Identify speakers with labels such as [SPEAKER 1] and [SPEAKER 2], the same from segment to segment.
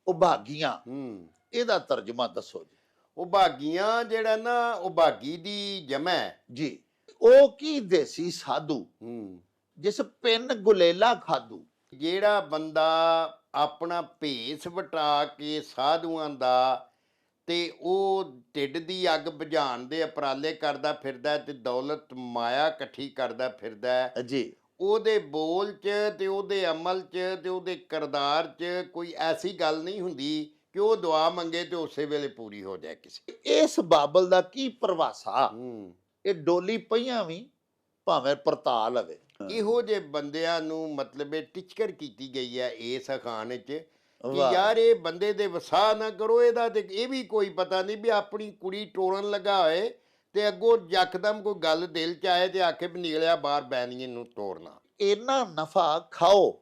[SPEAKER 1] ਉਭਾਗੀਆਂ, ਇਹਦਾ ਤਰਜਮਾ ਦੱਸੋ ਜੀ।
[SPEAKER 2] ਉਭਾਗੀਆਂ ਜਿਹੜਾ ਨਾ, ਉਭਾਗੀ ਦੀ ਜਮਾ
[SPEAKER 1] ਜੀ। ਉਹ ਕੀ ਦੇਸੀ ਸਾਧੂ ਜਿਸ ਪਿੰਨ ਗੁਲੇਲਾ ਖਾਧੂ।
[SPEAKER 2] ਜਿਹੜਾ ਬੰਦਾ ਆਪਣਾ ਭੇਸ ਵਟਾ ਕੇ ਸਾਧੂਆਂ ਦਾ ਤੇ ਉਹ ਢਿੱਡ ਦੀ ਅੱਗ ਬੁਝਾਉਣ ਦੇ ਉਪਰਾਲੇ ਕਰਦਾ ਫਿਰਦਾ ਤੇ ਦੌਲਤ ਮਾਇਆ ਇਕੱਠੀ ਕਰਦਾ ਫਿਰਦਾ
[SPEAKER 1] ਜੀ,
[SPEAKER 2] ਉਹਦੇ ਬੋਲ 'ਚ ਤੇ ਉਹਦੇ ਅਮਲ 'ਚ ਤੇ ਉਹਦੇ ਕਿਰਦਾਰ 'ਚ ਕੋਈ ਐਸੀ ਗੱਲ ਨਹੀਂ ਹੁੰਦੀ ਕਿ ਉਹ ਦੁਆ ਮੰਗੇ ਤੇ ਉਸੇ ਵੇਲੇ ਪੂਰੀ ਹੋ ਜਾਏ ਕਿਸੇ।
[SPEAKER 1] ਇਸ ਬਾਬਲ ਦਾ ਕੀ ਪ੍ਰਵਾਸਾ। ਇਹ ਡੋਲੀ ਪਈਆਂ ਵੀ ਭਾਵੇਂ ਪਰਤਾਲ ਹੋਵੇ।
[SPEAKER 2] ਇਹੋ ਜਿਹੇ ਬੰਦਿਆਂ ਨੂੰ ਮਤਲਬ ਇਹ ਟਿਚਕਰ ਕੀਤੀ ਗਈ ਹੈ ਇਸ ਅਖਾਣ ਵਿੱਚ ਕਿ
[SPEAKER 1] ਵਾਹ।
[SPEAKER 2] ਯਾਰ ਇਹ ਬੰਦੇ ਦੇ ਵਸਾ ਨਾ ਕਰੋ। ਇਹਦਾ ਤੇ ਇਹ ਵੀ ਕੋਈ ਪਤਾ ਨਹੀਂ ਵੀ ਆਪਣੀ ਕੁੜੀ ਟੋਰਨ ਲੱਗਾ ਹੋਏ ਤੇ ਅੱਗੋਂ ਯਕਦਮ ਕੋਈ ਗੱਲ ਦਿਲ 'ਚ ਆਏ ਤੇ ਆਖੇ ਵੀ ਨਿਕਲਿਆ ਬਾਹਰ ਬੈਨੀਏ ਨੂੰ ਤੋੜਨਾ।
[SPEAKER 1] ਇੰਨਾ ਨਫਾ ਖਾਓ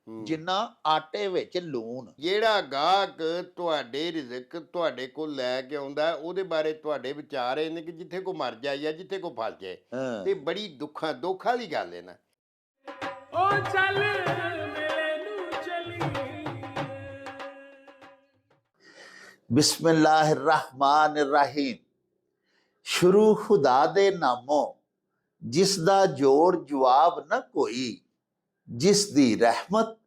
[SPEAKER 1] ਜਿੰਨਾ ਆਟੇ ਵਿੱਚ ਲੂਣ।
[SPEAKER 2] ਜਿਹੜਾ ਗਾਹਕ ਤੁਹਾਡੇ ਰਿਜ਼ਕ ਤੁਹਾਡੇ ਕੋਲ ਲੈ ਕੇ ਆਉਂਦਾ ਉਹਦੇ ਬਾਰੇ ਤੁਹਾਡੇ ਵਿਚਾਰ ਇਹ ਨੇ ਕਿ ਜਿੱਥੇ ਕੋ ਮਰ ਜਾਏ ਜਾਂ ਜਿੱਥੇ ਕੋ ਫਸ ਜਾਏ ਤੇ ਬੜੀ ਦੁੱਖ ਵਾਲੀ ਗੱਲ ਹੈ ਨਾ।
[SPEAKER 3] ਉਹ ਚੱਲ ਮੇਰੇ ਨੂੰ ਚਲੀ।
[SPEAKER 1] ਬਿਸਮਿल्लाहिर्रहमानिर्रहीम। ਸ਼ੁਰੂ ਖੁਦਾ ਦੇ ਨਾਮੋਂ ਜਿਸ ਦਾ ਜੋੜ ਜਵਾਬ ਨਾ ਕੋਈ, ਜਿਸ ਦੀ ਰਹਿਮਤ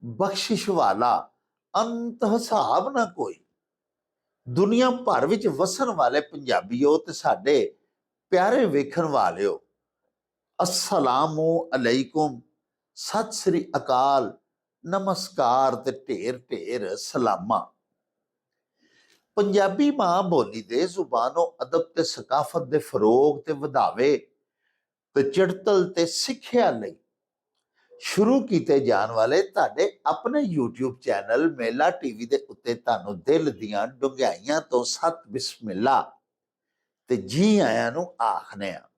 [SPEAKER 1] ਬਖਸ਼ਿਸ਼ ਵਾਲਾ ਅੰਤ ਹਿਸਾਬ ਨਾ ਕੋਈ। ਦੁਨੀਆ ਭਰ ਵਿੱਚ ਵਸਣ ਵਾਲੇ ਪੰਜਾਬੀਓ ਤੇ ਸਾਡੇ ਪਿਆਰੇ ਵੇਖਣ ਵਾਲਿਓ, ਅਸਲਾਮੁ ਅਲੈਕੁਮ, ਸਤਿ ਸ੍ਰੀ ਅਕਾਲ, ਨਮਸਕਾਰ ਤੇ ਢੇਰ ਢੇਰ ਸਲਾਮਾਂ। ਪੰਜਾਬੀ ਮਾਂ ਬੋਲੀ ਦੇ ਜ਼ੁਬਾਨੋ ਅਦਬ ਤੇ ਸਕਾਫਤ ਦੇ ਫਰੋਗ ਤੇ ਵਧਾਵੇ ਤੇ ਚੜਤਲ ਤੇ ਸਿੱਖਿਆ ਲਈ ਸ਼ੁਰੂ ਕੀਤੇ ਜਾਣ ਵਾਲੇ ਤੁਹਾਡੇ ਆਪਣੇ YouTube ਚੈਨਲ ਮੇਲਾ ਟੀਵੀ ਦੇ ਉੱਤੇ ਤੁਹਾਨੂੰ ਦਿਲ ਦੀਆਂ ਡੁੰਘਾਈਆਂ ਤੋਂ ਸਤ ਬਿਸਮਿਲ੍ਲਾ ਤੇ ਜੀ ਆਇਆਂ ਨੂੰ ਆਖਨੇ ਆ।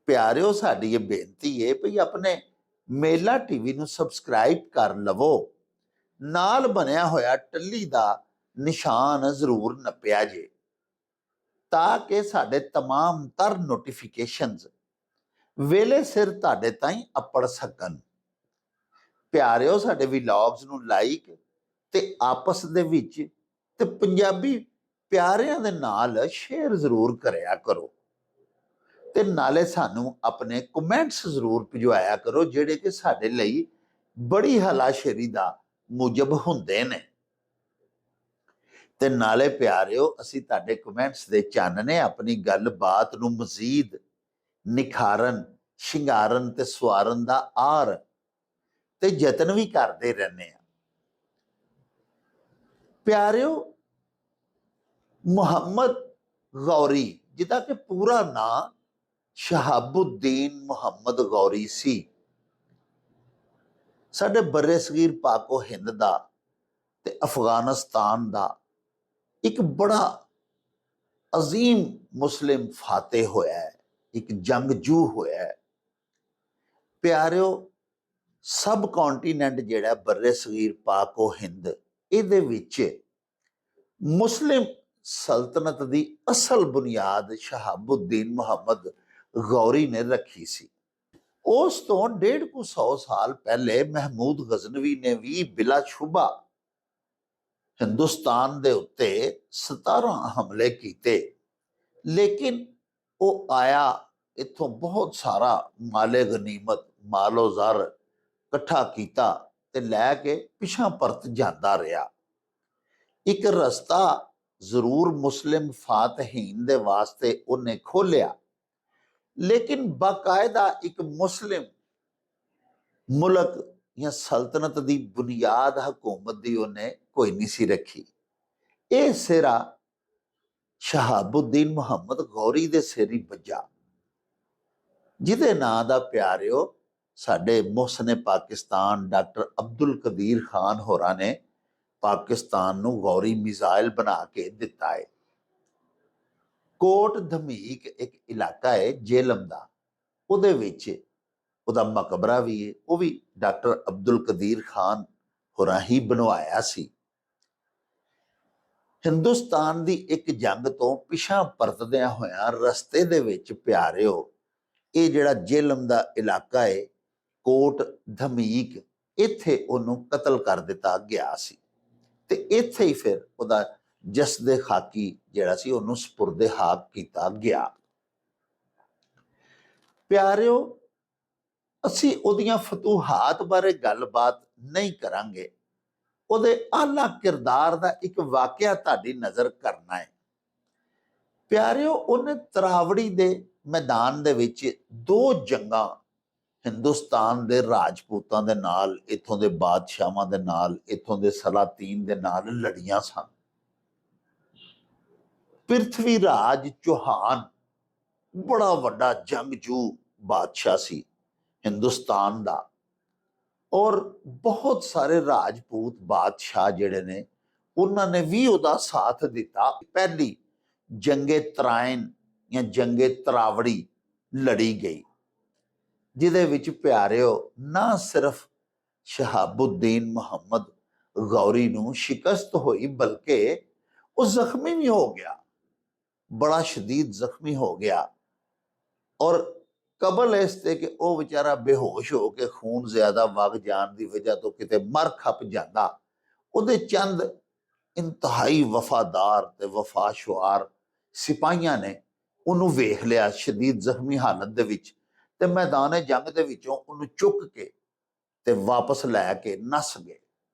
[SPEAKER 1] ਪਿਆਰਿਓ, ਸਾਡੀ ਇਹ ਬੇਨਤੀ ਹੈ ਵੀ ਆਪਣੇ ਮੇਲਾ ਟੀਵੀ ਨੂੰ ਸਬਸਕ੍ਰਾਈਬ ਕਰ ਲਵੋ, ਨਾਲ ਬਣਿਆ ਹੋਇਆ ਟੱਲੀ ਦਾ ਨਿਸ਼ਾਨ ਜ਼ਰੂਰ ਨੱਪਿਆ ਜੇ ਤਾਂ ਕਿ ਸਾਡੇ तमाम ਤਰ ਨੋਟੀਫਿਕੇਸ਼ਨਸ ਵੇਲੇ ਸਿਰ ਤੁਹਾਡੇ ਤਾਈਂ ਅਪੜ ਸਕਣ। ਪਿਆਰਿਓ, ਸਾਡੇ ਵਲੌਗਸ ਨੂੰ ਲਾਈਕ ਤੇ ਆਪਸ ਦੇ ਵਿੱਚ ਤੇ ਪੰਜਾਬੀ ਪਿਆਰਿਆਂ ਦੇ ਨਾਲ ਸ਼ੇਅਰ ਜ਼ਰੂਰ ਕਰਿਆ ਕਰੋ ਤੇ ਨਾਲੇ ਸਾਨੂੰ ਆਪਣੇ ਕਮੈਂਟਸ ਜ਼ਰੂਰ ਭਿਜਵਾਇਆ ਕਰੋ ਜਿਹੜੇ ਕਿ ਸਾਡੇ ਲਈ ਬੜੀ ਹਲਾਸ਼ੇਰੀ ਦਾ ਮੂਜਬ ਹੁੰਦੇ ਨੇ। ਤੇ ਨਾਲੇ ਪਿਆਰਿਓ, ਅਸੀਂ ਤੁਹਾਡੇ ਕਮੈਂਟਸ ਦੇ ਚਾਨਣੇ ਆਪਣੀ ਗੱਲਬਾਤ ਨੂੰ ਮਜ਼ੀਦ ਨਿਖਾਰਨ, ਸ਼ਿੰਗਾਰਨ ਤੇ ਸਵਾਰਨ ਦਾ ਆਰ ਤੇ ਯਤਨ ਵੀ ਕਰਦੇ ਰਹਿੰਦੇ ਆ। ਪਿਆਰਿਓ, ਮੁਹੰਮਦ ਗੌਰੀ, ਜਿਹਦਾ ਕਿ ਪੂਰਾ ਨਾਂ ਸ਼ਹਾਬੁਦੀਨ ਮੁਹੰਮਦ ਗੌਰੀ ਸੀ, ਸਾਡੇ ਬਰੇ ਸਗੀਰ ਪਾਕੋ ਹਿੰਦ ਦਾ ਤੇ ਅਫਗਾਨਿਸਤਾਨ ਦਾ ਇੱਕ ਬੜਾ ਅਜ਼ੀਮ ਮੁਸਲਿਮ ਫਾਤਿਹ ਹੋਇਆ ਹੈ, ਇੱਕ ਜੰਗਜੂ ਹੋਇਆ ਹੈ। ਪਿਆਰਿਓ, ਸਬ ਕੌਂਟੀਨੈਂਟ ਜਿਹੜਾ ਬਰੇ ਸਗੀਰ ਪਾਕੋ ਹਿੰਦ, ਇਹਦੇ ਵਿੱਚ ਮੁਸਲਿਮ ਸਲਤਨਤ ਦੀ ਅਸਲ ਬੁਨਿਆਦ ਸ਼ਹਾਬੁਦੀਨ ਮੁਹੰਮਦ ਗੌਰੀ ਨੇ ਰੱਖੀ ਸੀ। ਉਸ ਤੋਂ 150 ਸਾਲ ਪਹਿਲੇ ਮਹਿਮੂਦ ਗਜ਼ਨਵੀ ਨੇ ਵੀ ਬਿਲਾ ਸ਼ੁਬਾ ਹਿੰਦੁਸਤਾਨ ਦੇ ਉੱਤੇ 17 ਹਮਲੇ ਕੀਤੇ, ਲੇਕਿਨ ਉਹ ਆਇਆ ਇੱਥੋਂ ਬਹੁਤ ਸਾਰਾ ਮਾਲੇ ਗਨੀਮਤ, ਮਾਲੋ ਜ਼ਰ ਇਕੱਠਾ ਕੀਤਾ ਤੇ ਲੈ ਕੇ ਪਿਛਾਂ ਪਰਤ ਜਾਂਦਾ ਰਿਹਾ। ਇੱਕ ਰਸਤਾ ਜ਼ਰੂਰ ਮੁਸਲਿਮ ਫਾਤਹੀਨ ਦੇ ਵਾਸਤੇ ਉਹਨੇ ਖੋਲਿਆ, ਲੇਕਿਨ ਬਾਕਾਇਦਾ ਇੱਕ ਮੁਸਲਿਮ ਮੁਲਕ ਜਾਂ ਸਲਤਨਤ ਦੀ ਬੁਨਿਆਦ ਹਕੂਮਤ ਦੀ ਉਹਨੇ ਕੋਈ ਨਹੀਂ ਸੀ ਰੱਖੀ। ਇਹ ਸਿਰਾ ਸ਼ਹਾਬੁਦੀਨ ਮੁਹੰਮਦ ਗੌਰੀ ਦੇ ਸਿਰ ਹੀ ਵੱਜਾ, ਜਿਹਦੇ ਨਾਂ ਦਾ ਪਿਆਰਿਓ ਸਾਡੇ ਮੁਹਸਨੇ ਪਾਕਿਸਤਾਨ ਡਾਕਟਰ ਅਬਦੁਲ ਕਦੀਰ ਖਾਨ ਹੋਰਾਂ ਨੇ ਪਾਕਿਸਤਾਨ ਨੂੰ ਗੌਰੀ ਮਿਜ਼ਾਈਲ ਬਣਾ ਕੇ ਦਿੱਤਾ ਹੈ। ਕੋਟ ਧਮੀਕ ਇੱਕ ਇਲਾਕਾ ਹੈ ਜੇਲਮ ਦਾ, ਉਹਦੇ ਵਿੱਚ ਉਹਦਾ ਮਕਬਰਾ ਵੀ ਹੈ, ਉਹ ਵੀ ਡਾਕਟਰ ਅਬਦੁਲ ਕਦੀਰ ਖਾਨ ਹੋਰਾਂ ਹੀ ਬਣਵਾਇਆ ਸੀ। ਹਿੰਦੁਸਤਾਨ ਦੀ ਇੱਕ ਜੰਗ ਤੋਂ ਪਿਛਾਂ ਪਰਤਦਿਆਂ ਹੋਇਆਂ ਰਸਤੇ ਦੇ ਵਿੱਚ ਪਿਆਰਿਓ ਇਹ ਜਿਹੜਾ ਜੇਲਮ ਦਾ ਇਲਾਕਾ ਹੈ ਕੋਟ ਧਮੀਕ, ਇੱਥੇ ਉਹਨੂੰ ਕਤਲ ਕਰ ਦਿੱਤਾ ਗਿਆ ਸੀ। ਤੇ ਇੱਥੇ ਹੀ ਫਿਰ ਉਹਦਾ ਜਸਦੇ ਖਾਕੀ ਜਿਹੜਾ ਸੀ ਉਹਨੂੰ ਸਪੁਰਦੇ ਹਾਕ ਕੀਤਾ ਗਿਆ। ਪਿਆਰਿਓ, ਅਸੀਂ ਉਹਦੀਆਂ ਫਤੂਹਾਤ ਬਾਰੇ ਗੱਲਬਾਤ ਨਹੀਂ ਕਰਾਂਗੇ, ਉਹਦੇ ਆਲਾ ਕਿਰਦਾਰ ਦਾ ਇੱਕ ਵਾਕਿਆ ਤੁਹਾਡੀ ਨਜ਼ਰ ਕਰਨਾ ਹੈ। ਪਿਆਰਿਓ, ਉਹਨੇ ਤਰਾਵੜੀ ਦੇ ਮੈਦਾਨ ਦੇ ਵਿੱਚ 2 ਜੰਗਾਂ ਹਿੰਦੁਸਤਾਨ ਦੇ ਰਾਜਪੂਤਾਂ ਦੇ ਨਾਲ, ਇੱਥੋਂ ਦੇ ਬਾਦਸ਼ਾਹਾਂ ਦੇ ਨਾਲ, ਇੱਥੋਂ ਦੇ ਸਲਾਤੀਨ ਦੇ ਨਾਲ ਲੜੀਆਂ ਸਨ। ਪ੍ਰਿਥਵੀ ਰਾਜ ਚੌਹਾਨ ਬੜਾ ਵੱਡਾ ਜੰਗਜੂ ਬਾਦਸ਼ਾਹ ਸੀ ਹਿੰਦੁਸਤਾਨ ਦਾ, ਔਰ ਬਹੁਤ ਸਾਰੇ ਰਾਜਪੂਤ ਬਾਦਸ਼ਾਹ ਜਿਹੜੇ ਨੇ ਉਹਨਾਂ ਨੇ ਵੀ ਉਹਦਾ ਸਾਥ ਦਿੱਤਾ। ਪਹਿਲੀ ਜੰਗੇ ਤਰਾਇਨ ਜਾਂ ਜੰਗੇ ਤਰਾਵੜੀ ਲੜੀ ਗਈ, ਜਿਹਦੇ ਵਿੱਚ ਪਿਆਰਿਓ ਨਾ ਸਿਰਫ ਸ਼ਹਾਬੁੱਦੀਨ ਮੁਹੰਮਦ ਗੌਰੀ ਨੂੰ ਸ਼ਿਕਸਤ ਹੋਈ, ਬਲਕਿ ਉਹ ਜ਼ਖਮੀ ਵੀ ਹੋ ਗਿਆ, ਬੜਾ ਸ਼ਦੀਦ ਜ਼ਖਮੀ ਹੋ ਗਿਆ। ਔਰ ਕਬਲ ਇਸ ਤੇ ਕਿ ਉਹ ਵਿਚਾਰਾ ਬੇਹੋਸ਼ ਹੋ ਕੇ ਖੂਨ ਜ਼ਿਆਦਾ ਵਗ ਜਾਣ ਦੀ ਵਜ੍ਹਾ ਤੋਂ ਕਿਤੇ ਮਰ ਖਪ ਜਾਂਦਾ। ਉਹਦੇ ਚੰਦ ਇੰਤਹਾਈ ਵਫਾਦਾਰ ਤੇ ਵਫਾਸ਼ੁਆਰ ਸਿਪਾਹੀਆਂ ਨੇ ਉਹਨੂੰ ਵੇਖ ਲਿਆ ਸ਼ਦੀਦ ਜ਼ਖਮੀ ਹਾਲਤ ਦੇ ਵਿੱਚ, ਤੇ ਮੈਦਾਨ ਜੰਗ ਦੇ ਵਿੱਚੋਂ ਉਹਨੂੰ ਚੁੱਕ ਕੇ ਤੇ ਵਾਪਸ ਲੈ ਕੇ ਨੱਸ ਗਏ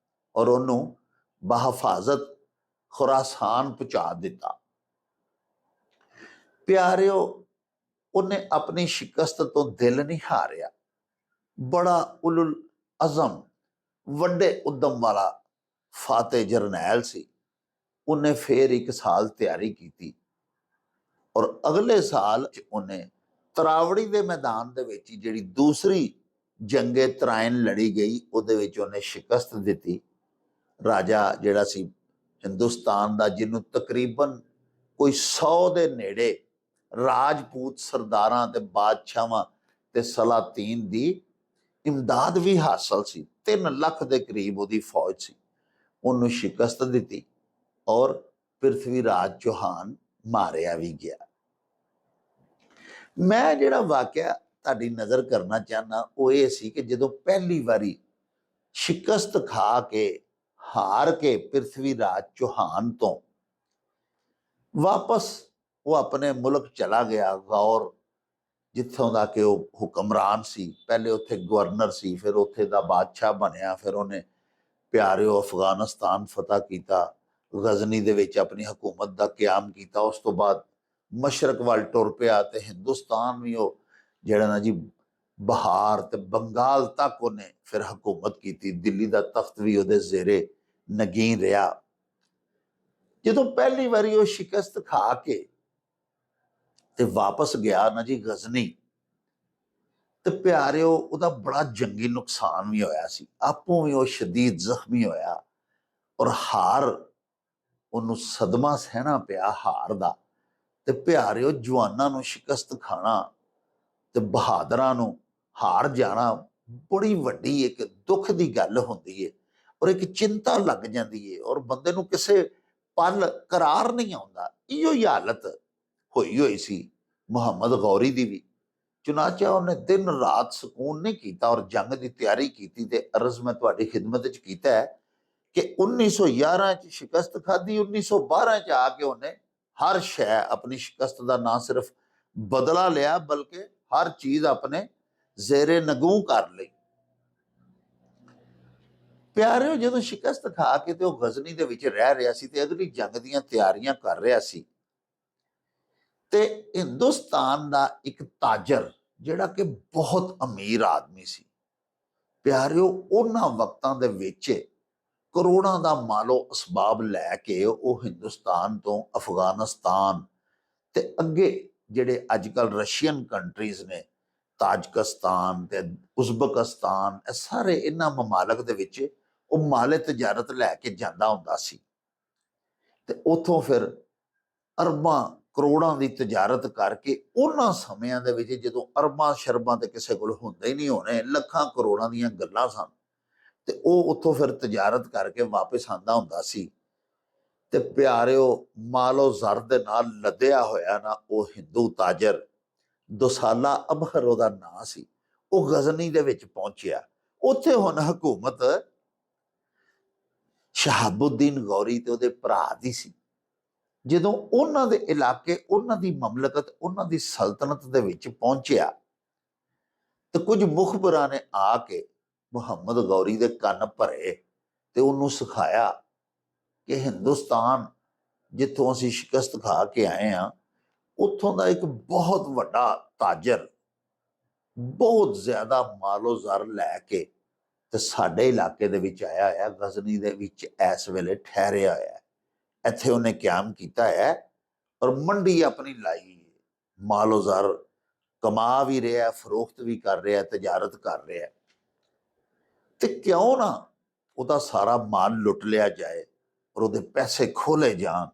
[SPEAKER 1] ਔਰ ਉਹਨੂੰ ਬਹਿਫਾਜ਼ਤ ਖੁਰਾਸਾਨ ਪਹੁੰਚਾ ਦਿੱਤਾ। ਪਿਆਰਿਓ, ਉਹਨੇ ਆਪਣੀ ਸ਼ਿਕਸਤ ਤੋਂ ਦਿਲ ਨਹੀਂ ਹਾਰਿਆ, ਬੜਾ ਉਲੁਲ ਅਜ਼ਮ ਵੱਡੇ ਉਦਮ ਵਾਲਾ ਫਾਤਿਹ ਜਰਨੈਲ ਸੀ। ਉਹਨੇ ਫੇਰ 1 ਸਾਲ ਤਿਆਰੀ ਕੀਤੀ ਔਰ ਅਗਲੇ ਸਾਲ ਉਹਨੇ ਤਰਾਵੜੀ ਦੇ ਮੈਦਾਨ ਦੇ ਵਿੱਚ ਜਿਹੜੀ ਦੂਸਰੀ ਜੰਗੇ ਤਰਾਇਨ ਲੜੀ ਗਈ, ਉਹਦੇ ਵਿੱਚ ਉਹਨੇ ਸ਼ਿਕਸਤ ਦਿੱਤੀ। ਰਾਜਾ ਜਿਹੜਾ ਸੀ ਹਿੰਦੁਸਤਾਨ ਦਾ, ਜਿਹਨੂੰ ਤਕਰੀਬਨ ਕੋਈ 100 ਦੇ ਨੇੜੇ ਰਾਜਪੂਤ ਸਰਦਾਰਾਂ ਤੇ ਬਾਦਸ਼ਾਹਾਂ ਤੇ ਸਲਾਤੀਨ ਦੀ ਇਮਦਾਦ ਵੀ ਹਾਸਲ ਸੀ, 3 ਲੱਖ ਦੇ ਕਰੀਬ ਉਹਦੀ ਫੌਜ ਸੀ, ਉਹਨੂੰ ਸ਼ਿਕਸਤ ਦਿੱਤੀ ਔਰ ਪ੍ਰਿਥਵੀ ਰਾਜ ਚੌਹਾਨ ਮਾਰਿਆ ਵੀ ਗਿਆ। ਮੈਂ ਜਿਹੜਾ ਵਾਕਿਆ ਤੁਹਾਡੀ ਨਜ਼ਰ ਕਰਨਾ ਚਾਹਨਾ ਉਹ ਇਹ ਸੀ ਕਿ ਜਦੋਂ ਪਹਿਲੀ ਵਾਰੀ ਸ਼ਿਕਸਤ ਖਾ ਕੇ ਹਾਰ ਕੇ ਪ੍ਰਿਥਵੀ ਰਾਜ ਚੌਹਾਨ ਤੋਂ ਵਾਪਸ ਉਹ ਆਪਣੇ ਮੁਲਕ ਚਲਾ ਗਿਆ, ਗੌਰ ਜਿੱਥੋਂ ਦਾ ਕਿ ਉਹ ਹੁਕਮਰਾਨ ਸੀ, ਪਹਿਲੇ ਉੱਥੇ ਗਵਰਨਰ ਸੀ, ਫਿਰ ਉੱਥੇ ਦਾ ਬਾਦਸ਼ਾਹ ਬਣਿਆ, ਫਿਰ ਉਹਨੇ ਪਿਆਰਿਓ ਅਫਗਾਨਿਸਤਾਨ ਫਤਹ ਕੀਤਾ, ਗਜ਼ਨੀ ਦੇ ਵਿੱਚ ਆਪਣੀ ਹਕੂਮਤ ਦਾ ਕਿਆਮ ਕੀਤਾ। ਉਸ ਤੋਂ ਬਾਅਦ ਮਸ਼ਰਕ ਵੱਲ ਟੁਰ ਪਿਆ ਤੇ ਹਿੰਦੁਸਤਾਨ ਵੀ ਉਹ ਜਿਹੜਾ ਨਾ ਜੀ ਬਹਾਰ ਤੇ ਬੰਗਾਲ ਤੱਕ ਉਹਨੇ ਫਿਰ ਹਕੂਮਤ ਕੀਤੀ, ਦਿੱਲੀ ਦਾ ਤਖਤ ਵੀ ਉਹਦੇ ਜ਼ੇਰੇ ਨਗੀਨ ਰਿਹਾ। ਜਦੋਂ ਪਹਿਲੀ ਵਾਰੀ ਉਹ ਸ਼ਿਕਸਤ ਖਾ ਕੇ ਤੇ ਵਾਪਸ ਗਿਆ ਨਾ ਜੀ ਗਜ਼ਨੀ, ਤੇ ਪਿਆਰਿਓ ਉਹਦਾ ਬੜਾ ਜੰਗੀ ਨੁਕਸਾਨ ਵੀ ਹੋਇਆ ਸੀ, ਆਪੋਂ ਵੀ ਉਹ ਸ਼ਦੀਦ ਜ਼ਖਮੀ ਹੋਇਆ ਔਰ ਹਾਰ ਉਹਨੂੰ ਸਦਮਾ ਸਹਿਣਾ ਪਿਆ ਹਾਰ ਦਾ। ਤੇ ਪਿਆਰਿਓ, ਜਵਾਨਾਂ ਨੂੰ ਸ਼ਿਕਸਤ ਖਾਣਾ ਤੇ ਬਹਾਦਰਾਂ ਨੂੰ ਹਾਰ ਜਾਣਾ ਬੜੀ ਵੱਡੀ ਇੱਕ ਦੁੱਖ ਦੀ ਗੱਲ ਹੁੰਦੀ ਹੈ ਔਰ ਇੱਕ ਚਿੰਤਾ ਲੱਗ ਜਾਂਦੀ ਹੈ ਔਰ ਬੰਦੇ ਨੂੰ ਕਿਸੇ ਪਲ ਕਰਾਰ ਨਹੀਂ ਆਉਂਦਾ। ਇਹੋ ਹੀ ਹਾਲਤ ਹੋਈ ਸੀ ਮੁਹੰਮਦ ਗੌਰੀ ਦੀ ਵੀ। ਚੁਨਾਚਾ ਉਹਨੇ ਦਿਨ ਰਾਤ ਸਕੂਨ ਨਹੀਂ ਕੀਤਾ ਔਰ ਜੰਗ ਦੀ ਤਿਆਰੀ ਕੀਤੀ। ਤੇ ਅਰਜ਼ ਮੈਂ ਤੁਹਾਡੀ ਖਿਦਮਤ ਚ ਕੀਤਾ ਹੈ ਕਿ 1911 ਚ ਸ਼ਿਕਸਤ ਖਾਧੀ, 1912 ਚ ਆ ਕੇ ਉਹਨੇ ਹਰ ਸ਼ੈ ਆਪਣੀ ਸ਼ਿਕਸਤ ਦਾ ਨਾ ਸਿਰਫ ਬਦਲਾ ਲਿਆ ਬਲਕਿ ਹਰ ਚੀਜ਼ ਆਪਣੇ ਜ਼ੇਰੇ ਨਗੂ ਕਰ ਲਈ। ਪਿਆਰਿਓ, ਜਦੋਂ ਸ਼ਿਕਸਤ ਖਾ ਕੇ ਤੇ ਉਹ ਗਜ਼ਨੀ ਦੇ ਵਿੱਚ ਰਹਿ ਰਿਹਾ ਸੀ ਤੇ ਅਗਲੀ ਜੰਗ ਦੀਆਂ ਤਿਆਰੀਆਂ ਕਰ ਰਿਹਾ ਸੀ, ਤੇ ਹਿੰਦੁਸਤਾਨ ਦਾ ਇੱਕ ਤਾਜਰ ਜਿਹੜਾ ਕਿ ਬਹੁਤ ਅਮੀਰ ਆਦਮੀ ਸੀ, ਪਿਆਰਿਓ, ਉਹਨਾਂ ਵਕਤਾਂ ਦੇ ਵਿੱਚ ਕਰੋੜਾਂ ਦਾ ਮਾਲੋ ਅਸਬਾਬ ਲੈ ਕੇ ਉਹ ਹਿੰਦੁਸਤਾਨ ਤੋਂ ਅਫਗਾਨਿਸਤਾਨ ਤੇ ਅੱਗੇ ਜਿਹੜੇ ਅੱਜ ਕੱਲ੍ਹ ਰਸ਼ੀਅਨ ਕੰਟਰੀਜ਼ ਨੇ, ਤਾਜਕਿਸਤਾਨ ਤੇ ਉਜ਼ਬਕਿਸਤਾਨ, ਇਹ ਸਾਰੇ ਇਹਨਾਂ ਮਮਾਲਕ ਦੇ ਵਿੱਚ ਉਹ ਮਾਲੇ ਤਜਾਰਤ ਲੈ ਕੇ ਜਾਂਦਾ ਹੁੰਦਾ ਸੀ। ਤੇ ਉਥੋਂ ਫਿਰ ਅਰਬਾਂ ਕਰੋੜਾਂ ਦੀ ਤਜਾਰਤ ਕਰਕੇ ਉਹਨਾਂ ਸਮਿਆਂ ਦੇ ਵਿੱਚ ਜਦੋਂ ਅਰਬਾਂ ਸ਼ਰਬਾਂ ਤੇ ਕਿਸੇ ਕੋਲ ਹੁੰਦੇ ਹੀ ਨਹੀਂ ਹੋਣੇ, ਲੱਖਾਂ ਕਰੋੜਾਂ ਦੀਆਂ ਗੱਲਾਂ ਸਨ, ਤੇ ਉਹ ਉੱਥੋਂ ਫਿਰ ਤਜਾਰਤ ਕਰਕੇ ਵਾਪਸ ਆਉਂਦਾ ਹੁੰਦਾ ਸੀ। ਤੇ ਪਿਆਰਿਓ, ਮਾਲੋ ਜ਼ਰ ਦੇ ਨਾਲ ਲੱਦਿਆ ਹੋਇਆ ਨਾ ਉਹ ਹਿੰਦੂ ਤਾਜਰ, ਦੁਸਾਲਾ ਅਬਹਰ ਉਹਦਾ ਨਾਂ ਸੀ, ਉਹ ਗਜ਼ਨੀ ਦੇ ਵਿੱਚ ਪਹੁੰਚਿਆ। ਉੱਥੇ ਹੁਣ ਹਕੂਮਤ ਸ਼ਹਾਬੁੱਦੀਨ ਗੌਰੀ ਤੇ ਉਹਦੇ ਭਰਾ ਦੀ ਸੀ। ਜਦੋਂ ਉਹਨਾਂ ਦੇ ਇਲਾਕੇ, ਉਹਨਾਂ ਦੀ ਮਮਲਕਤ, ਉਹਨਾਂ ਦੀ ਸਲਤਨਤ ਦੇ ਵਿੱਚ ਪਹੁੰਚਿਆ ਤੇ ਕੁਝ ਮੁਖਬਰਾਂ ਨੇ ਆ ਕੇ ਮੁਹੰਮਦ ਗੌਰੀ ਦੇ ਕੰਨ ਭਰੇ ਤੇ ਉਹਨੂੰ ਸਿਖਾਇਆ ਕਿ ਹਿੰਦੁਸਤਾਨ ਜਿੱਥੋਂ ਅਸੀਂ ਸ਼ਿਕਸਤ ਖਾ ਕੇ ਆਏ ਹਾਂ, ਉੱਥੋਂ ਦਾ ਇੱਕ ਬਹੁਤ ਵੱਡਾ ਤਾਜਰ ਬਹੁਤ ਜ਼ਿਆਦਾ ਮਾਲੋ ਜ਼ਰ ਲੈ ਕੇ ਤੇ ਸਾਡੇ ਇਲਾਕੇ ਦੇ ਵਿੱਚ ਆਇਆ ਹੋਇਆ, ਗਜ਼ਨੀ ਦੇ ਵਿੱਚ ਇਸ ਵੇਲੇ ਠਹਿਰਿਆ ਹੋਇਆ। ਇੱਥੇ ਉਹਨੇ ਕਿਆਮ ਕੀਤਾ ਹੈ ਔਰ ਮੰਡੀ ਆਪਣੀ ਲਾਈ ਹੈ, ਮਾਲੋ ਜ਼ਰ ਕਮਾ ਵੀ ਰਿਹਾ, ਫਰੋਖਤ ਵੀ ਕਰ ਰਿਹਾ, ਤਜਾਰਤ ਕਰ ਰਿਹਾ। ਤੇ ਕਿਉਂ ਨਾ ਉਹਦਾ ਸਾਰਾ ਮਾਲ ਲੁੱਟ ਲਿਆ ਜਾਏ ਔਰ ਉਹਦੇ ਪੈਸੇ ਖੋਲੇ ਜਾਣ।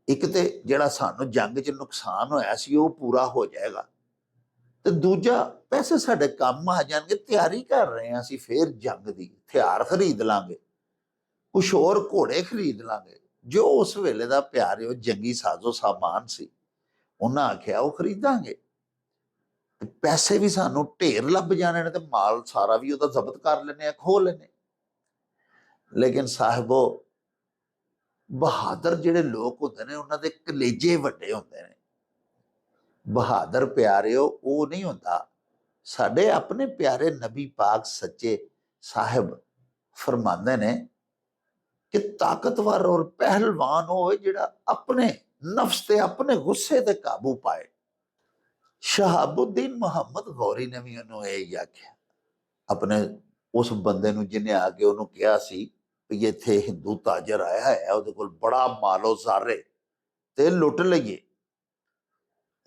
[SPEAKER 1] ਇੱਕ ਤੇ ਜਿਹੜਾ ਸਾਨੂੰ ਜੰਗ 'ਚ ਨੁਕਸਾਨ ਹੋਇਆ ਸੀ ਉਹ ਪੂਰਾ ਹੋ ਜਾਏਗਾ, ਤੇ ਦੂਜਾ ਪੈਸੇ ਸਾਡੇ ਕੰਮ ਆ ਜਾਣਗੇ। ਤਿਆਰੀ ਕਰ ਰਹੇ ਹਾਂ ਅਸੀਂ ਫੇਰ ਜੰਗ ਦੀ, ਹਥਿਆਰ ਖਰੀਦ ਲਾਂਗੇ, ਕੁਛ ਹੋਰ ਘੋੜੇ ਖਰੀਦ ਲਾਂਗੇ, ਜੋ ਉਸ ਵੇਲੇ ਦਾ ਪਿਆਰਿਓ ਜੰਗੀ ਸਾਜ਼ੋ ਸਾਮਾਨ ਸੀ ਉਹਨਾਂ ਆਖਿਆ ਉਹ ਖਰੀਦਾਂਗੇ। ਤੇ ਪੈਸੇ ਵੀ ਸਾਨੂੰ ਢੇਰ ਲੱਭ ਜਾਣੇ ਨੇ ਤੇ ਮਾਲ ਸਾਰਾ ਵੀ ਉਹਦਾ ਜ਼ਬਤ ਕਰ ਲੈਣੇ ਆ, ਖੋਹ ਲੈਣੇ। ਲੇਕਿਨ ਸਾਹਿਬੋ, ਬਹਾਦਰ ਜਿਹੜੇ ਲੋਕ ਹੁੰਦੇ ਨੇ ਉਹਨਾਂ ਦੇ ਕਲੇਜੇ ਵੱਡੇ ਹੁੰਦੇ ਨੇ। ਬਹਾਦਰ ਪਿਆਰਿਓ ਉਹ ਨਹੀਂ ਹੁੰਦਾ। ਸਾਡੇ ਆਪਣੇ ਪਿਆਰੇ ਨਬੀ ਪਾਕ ਸੱਚੇ ਸਾਹਿਬ ਫਰਮਾਉਂਦੇ ਨੇ ਕਿ ਤਾਕਤਵਰ ਔਰ ਪਹਿਲਵਾਨ ਹੋਏ ਜਿਹੜਾ ਆਪਣੇ ਨਫਸ ਤੇ ਆਪਣੇ ਗੁੱਸੇ ਤੇ ਕਾਬੂ ਪਾਏ। ਸ਼ਹਾਬੁੱਦੀਨ ਮੁਹੰਮਦ ਗੌਰੀ ਨੇ ਵੀ ਉਹਨੂੰ ਇਹ ਹੀ ਆਖਿਆ, ਆਪਣੇ ਉਸ ਬੰਦੇ ਨੂੰ ਜਿਹਨੇ ਆ ਕੇ ਉਹਨੂੰ ਕਿਹਾ ਸੀ ਵੀ ਇੱਥੇ ਹਿੰਦੂ ਤਾਜਰ ਆਇਆ ਹੈ, ਉਹਦੇ ਕੋਲ ਬੜਾ ਮਾਲੋ ਜ਼ਾਰੇ ਤੇ ਲੁੱਟ ਲਈਏ।